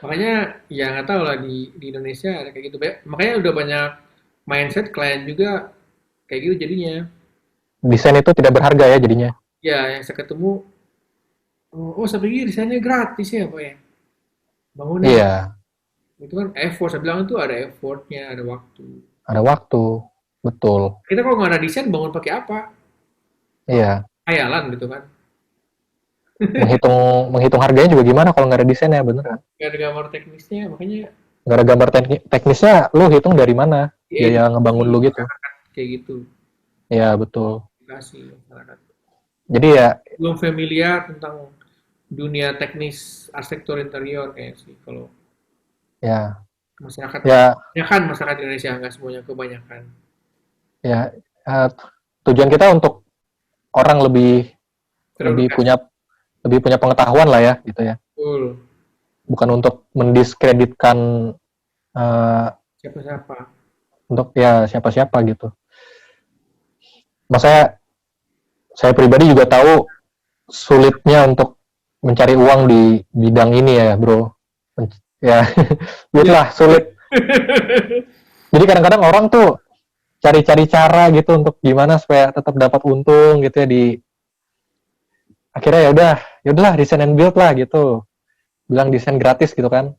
makanya ya nggak tahu lah di Indonesia ada kayak gitu. Makanya udah banyak mindset klien juga kayak gitu jadinya. Desain itu tidak berharga ya jadinya. Ya, yang saya ketemu, oh saya pikir desainnya gratis ya, Pak ya. Bangunnya Iya, itu kan effort, saya bilang itu ada effortnya, ada waktu. ada waktu. Betul. Kita kalau nggak ada desain bangun pakai apa? Iya. Khayalan gitu kan. Menghitung menghitung harganya juga gimana kalau nggak ada desainnya, bener kan? Nggak ada gambar teknisnya, makanya Nggak ada gambar teknisnya, lu hitung dari mana biaya ngebangun edukasi lu gitu. masyarakat kayak gitu. Iya, betul. Edukasi masyarakat. Jadi ya, Belum familiar tentang dunia teknis arsitektur interior kayak sih kalau ya, masyarakat ya, kebanyakan masyarakat Indonesia nggak semuanya kebanyakan. ya, eh, tujuan kita untuk orang lebih lebih Teredukasi punya lebih punya pengetahuan lah ya, gitu ya. betul. Bukan untuk mendiskreditkan eh, Siapa-siapa. untuk ya siapa-siapa gitu. Maksudnya saya pribadi juga tahu sulitnya untuk mencari uang di bidang ini ya, bro. Ya, Iya. lah sulit. Jadi kadang-kadang orang tuh cari-cari cara gitu untuk gimana supaya tetap dapat untung gitu ya di akhirnya ya udahlah desain and build lah gitu. Bilang desain gratis gitu kan.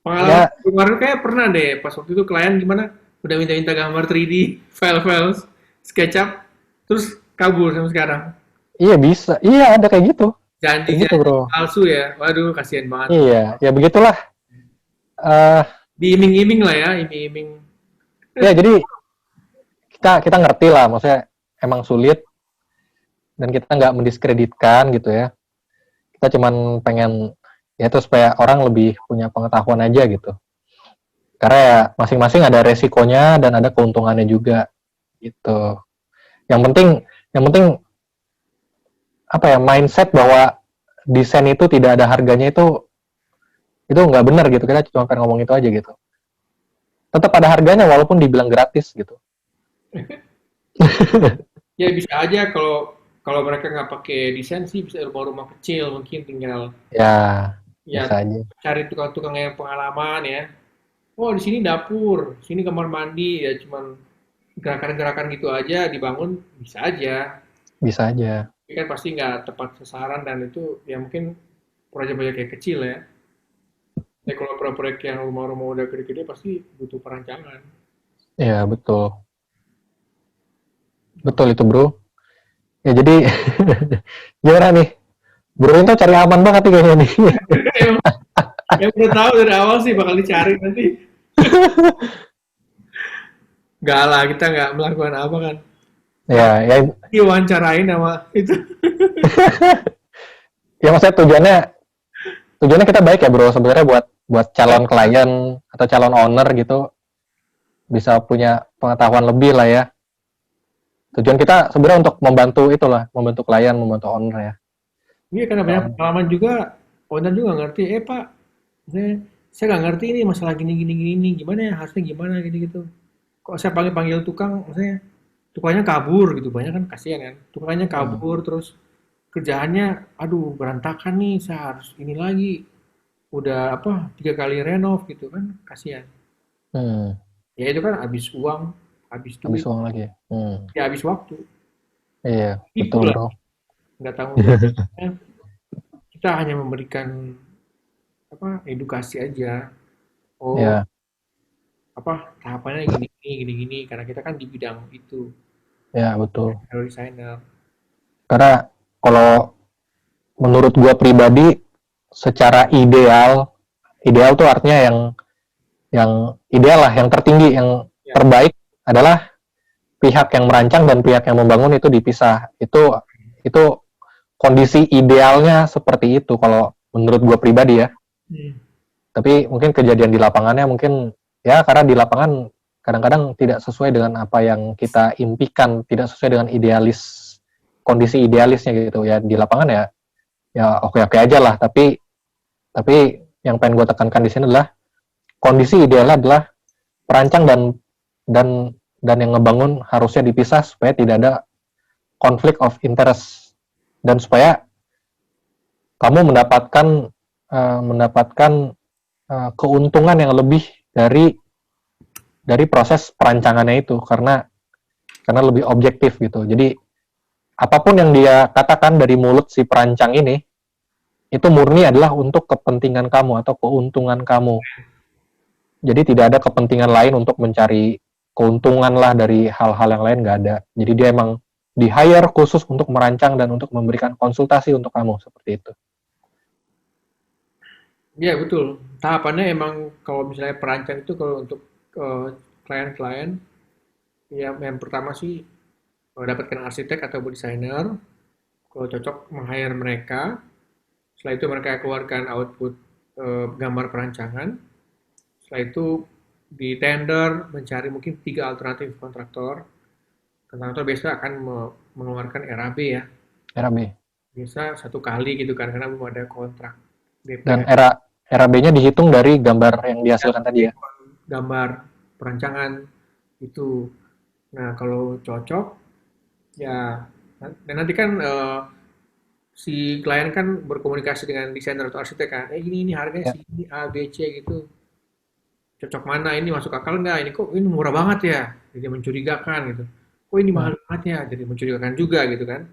Pengalaman Ya, kemarin kayak pernah deh pas waktu itu klien gimana udah minta-minta gambar 3D, file-file SketchUp, terus kabur sampai sekarang. iya bisa. Iya ada kayak gitu. Kayak gitu, Janji-janji bro. palsu ya. Waduh, kasihan banget. Iya, ya begitulah. eh Diiming-iming lah ya, iming-iming. ya jadi kita kita ngerti lah maksudnya emang sulit dan kita nggak mendiskreditkan gitu ya. Kita cuman pengen ya itu supaya orang lebih punya pengetahuan aja gitu. Karena ya masing-masing ada resikonya dan ada keuntungannya juga gitu. Yang penting yang penting apa ya mindset bahwa desain itu tidak ada harganya itu nggak benar gitu. Kita cuma pengen ngomong itu aja gitu. Tetap ada harganya walaupun dibilang gratis gitu. Ya bisa aja kalau kalau mereka nggak pakai desain sih bisa rumah-rumah kecil mungkin tinggal Ya ya bisa aja. cari tukang-tukang yang pengalaman ya. Oh di sini dapur, sini kamar mandi ya cuman gerakan-gerakan gitu aja dibangun bisa aja. Bisa aja. Tapi kan pasti nggak tepat sasaran dan itu ya mungkin proyek-proyek kayak kecil ya. Ya kalau proyek yang rumah-rumah udah gede-gede pasti butuh perancangan. Ya betul. Betul itu bro. Ya jadi gimana nih? Bro itu cari aman banget nih kayaknya nih. Emang, ya udah tahu dari awal sih bakal dicari nanti. Nggak lah, kita nggak melakukan apa kan. Yang Ya, ya, diwawancarain sama itu. ya maksudnya tujuannya kita baik ya bro. Sebenarnya buat buat calon klien atau calon owner gitu bisa punya pengetahuan lebih lah ya. Tujuan kita sebenarnya untuk membantu itulah, membantu klien, membantu owner ya. Iya karena banyak pengalaman juga, owner juga ngerti, Pak, saya, saya nggak ngerti ini masalah gini gini gini ini, gimana ya harusnya gimana gitu gitu. Kok saya panggil panggil tukang, maksudnya tukangnya kabur gitu, banyak kan kasihan kan. Tukangnya kabur terus kerjaannya, aduh berantakan nih, saya harus ini lagi, udah apa 3 kali renov gitu kan, kasihan. Hmm, Ya itu kan habis uang, habis habis duit, uang lagi. ya habis waktu. Iya, betul Itulah bro. nggak tanggung jawabnya. Kita hanya memberikan apa edukasi aja. Oh Ya, apa tahapannya gini gini gini gini karena kita kan di bidang itu, ya betul. interior designer. Karena kalau menurut gua pribadi, secara ideal, ideal tuh artinya yang ideal lah, yang tertinggi, yang Ya, terbaik adalah pihak yang merancang dan pihak yang membangun itu dipisah. Itu kondisi idealnya seperti itu kalau menurut gue pribadi ya. hmm. Tapi mungkin kejadian di lapangannya mungkin ya karena di lapangan kadang-kadang tidak sesuai dengan apa yang kita impikan, tidak sesuai dengan kondisi idealisnya gitu ya. Di lapangan ya oke-oke aja lah, tapi yang pengen gue tekankan di sini adalah kondisi idealnya adalah perancang dan dan yang ngebangun harusnya dipisah supaya tidak ada konflik of interest dan supaya kamu mendapatkan keuntungan yang lebih dari proses perancangannya itu karena lebih objektif gitu. Jadi apapun yang dia katakan dari mulut si perancang ini itu murni adalah untuk kepentingan kamu atau keuntungan kamu. Jadi tidak ada kepentingan lain untuk mencari keuntungan lah dari hal-hal yang lain, nggak ada. Jadi dia emang di hire khusus untuk merancang dan untuk memberikan konsultasi untuk kamu seperti itu. Ya betul. Tahapannya emang kalau misalnya perancang itu kalau untuk klien-klien, ya yang pertama sih dapatkan arsitek atau desainer. Kalau cocok meng-hire mereka, setelah itu mereka keluarkan output gambar perancangan. Setelah itu di tender mencari mungkin 3 alternatif kontraktor. Kontraktor biasa akan mengeluarkan RAB ya. RAB. Biasa 1 kali gitu kan, karena belum ada kontrak Dan DP. RAB-nya dihitung dari gambar yang dihasilkan tadi ya. Gambar perancangan itu. Nah, kalau cocok, ya, dan nanti kan si klien kan berkomunikasi dengan desainer atau arsitek kan, ini harganya Ya, segini A, B, C gitu. Cocok mana ini masuk akal nggak? Ini kok ini murah banget ya? Jadi mencurigakan gitu. Kok ini hmm, mahal banget ya? Jadi mencurigakan juga gitu kan.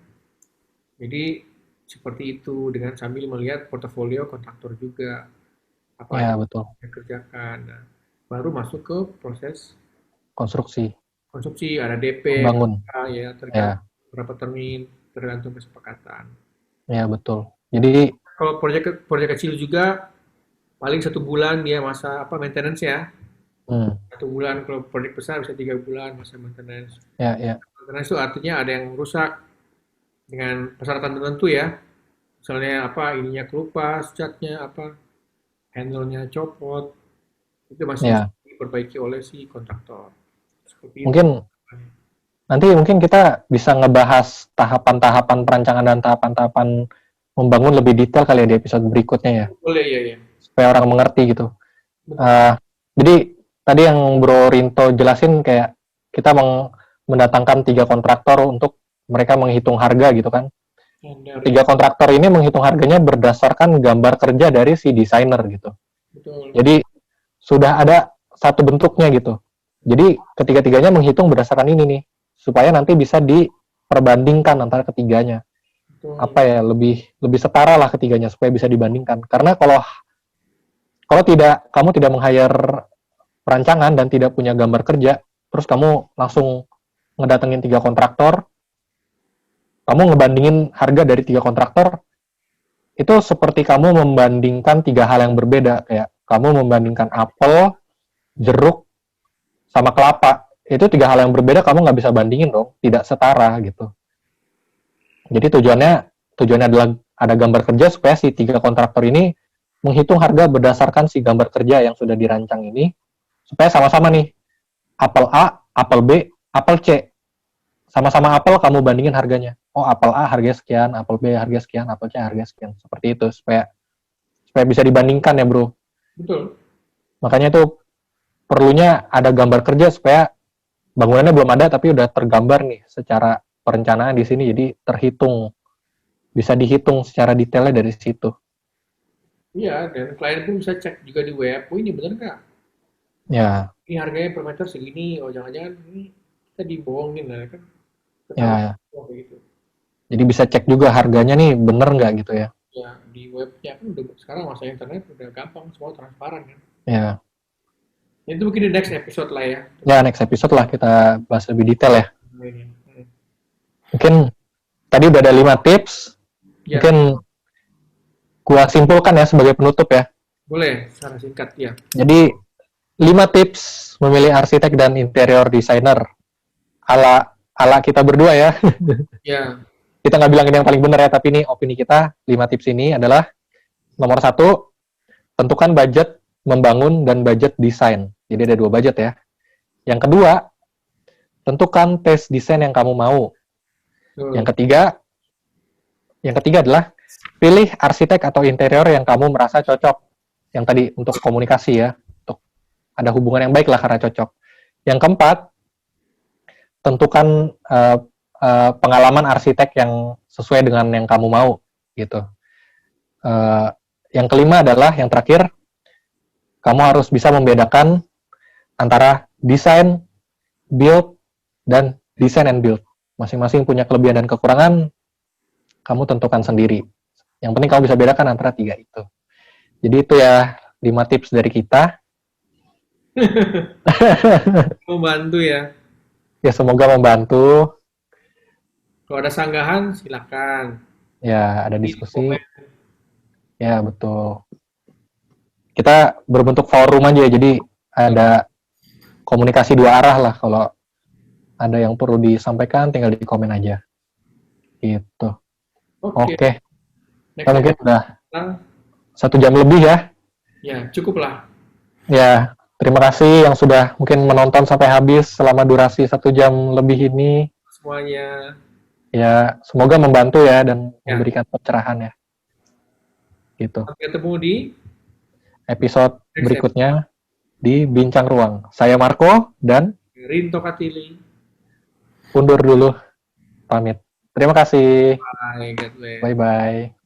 Jadi seperti itu dengan sambil melihat portofolio kontraktor juga apa aja ya yang betul. dia kerjakan. Nah, baru masuk ke proses Konstruksi, konsumsi, ada DP, membangun. ya tergantung Ya, berapa termin, tergantung kesepakatan. ya betul. Jadi, Kalau proyek proyek kecil juga paling 1 bulan dia masa apa maintenance ya. hmm, 1 bulan kalau proyek besar bisa 3 bulan masa maintenance. ya, ya, Maintenance itu artinya ada yang rusak dengan persyaratan tertentu ya. Misalnya apa ininya kelupas, catnya apa, handle-nya copot, itu masih bisa ya. diperbaiki oleh si kontraktor. Seperti itu. Mungkin nanti mungkin kita bisa ngebahas tahapan-tahapan perancangan dan tahapan-tahapan membangun lebih detail kali ya di episode berikutnya ya, Boleh ya ya. supaya orang mengerti gitu. Betul. Uh, jadi tadi yang Bro Rinto jelasin kayak kita mendatangkan 3 kontraktor untuk mereka menghitung harga gitu kan. Standar ya. 3 kontraktor ini menghitung harganya berdasarkan gambar kerja dari si desainer gitu. Betul. Jadi sudah ada satu bentuknya gitu. Jadi ketiga-tiganya menghitung berdasarkan ini nih, supaya nanti bisa diperbandingkan antara ketiganya. Betul. Apa ya, lebih lebih setara lah ketiganya supaya bisa dibandingkan. Karena kalau kalau tidak kamu tidak meng-hire perancangan dan tidak punya gambar kerja, terus kamu langsung ngedatengin 3 kontraktor, kamu ngebandingin harga dari 3 kontraktor, itu seperti kamu membandingkan 3 hal yang berbeda. Kayak kamu membandingkan apel, jeruk, sama kelapa. Itu 3 hal yang berbeda, kamu nggak bisa bandingin dong, tidak setara gitu. Jadi tujuannya adalah ada gambar kerja supaya si 3 kontraktor ini menghitung harga berdasarkan si gambar kerja yang sudah dirancang ini, supaya sama-sama nih, apel A, apel B, apel C. Sama-sama apel kamu bandingin harganya. Oh, apel A harganya sekian, apel B harganya sekian, apel C harganya sekian. Seperti itu, supaya supaya bisa dibandingkan ya bro. Betul. Makanya itu perlunya ada gambar kerja supaya bangunannya belum ada tapi udah tergambar nih secara perencanaan di sini, jadi terhitung bisa dihitung secara detailnya dari situ. Iya, dan klien pun bisa cek juga di web, oh ini bener nggak? Ya, Ini harganya per meter segini, oh jangan-jangan ini kita dibohongin lah kan, ketahuan ya. oh, kayak gitu. Jadi bisa cek juga harganya nih bener nggak gitu ya. Ya di webnya kan udah sekarang masa internet udah gampang, semua transparan kan. Ya, Itu mungkin di next episode lah ya. ya next episode lah kita bahas lebih detail ya. Ini. Mungkin tadi udah ada 5 tips. Ya, Mungkin gua simpulkan ya sebagai penutup ya. boleh secara singkat ya. Jadi 5 tips memilih arsitek dan interior designer ala ala kita berdua ya. Ya, Kita nggak bilang ini yang paling benar ya, tapi ini opini kita. 5 tips ini adalah nomor 1, tentukan budget membangun dan budget desain. Jadi ada 2 budget ya. Yang kedua, tentukan taste desain yang kamu mau. tuh. Yang ketiga adalah pilih arsitek atau interior yang kamu merasa cocok. Yang tadi untuk komunikasi ya, untuk ada hubungan yang baik lah karena cocok. Yang keempat, tentukan pengalaman arsitek yang sesuai dengan yang kamu mau gitu. Yang kelima adalah yang terakhir, kamu harus bisa membedakan antara desain, build, dan design and build. Masing-masing punya kelebihan dan kekurangan, kamu tentukan sendiri. Yang penting kamu bisa bedakan antara 3 itu. Jadi itu ya 5 tips dari kita. Membantu ya. Ya semoga membantu. Kalau ada sanggahan silakan. Ya ada Di diskusi. komen. Ya betul. Kita berbentuk forum aja, jadi ada komunikasi 2 arah lah. Kalau ada yang perlu disampaikan, tinggal di komen aja. Gitu. Oke. Oke. Next Kita mungkin udah episode, 1 jam lebih ya. ya cukup lah. Ya, terima kasih yang sudah mungkin menonton sampai habis selama durasi 1 jam lebih ini. Semuanya. Ya, semoga membantu ya dan Ya. memberikan pencerahan ya. Gitu. Sampai ketemu di Episode next berikutnya di Bincang Ruang. Saya Marco dan Rinto Katili. undur dulu. Pamit. Terima kasih. Bye, God bless. Bye-bye.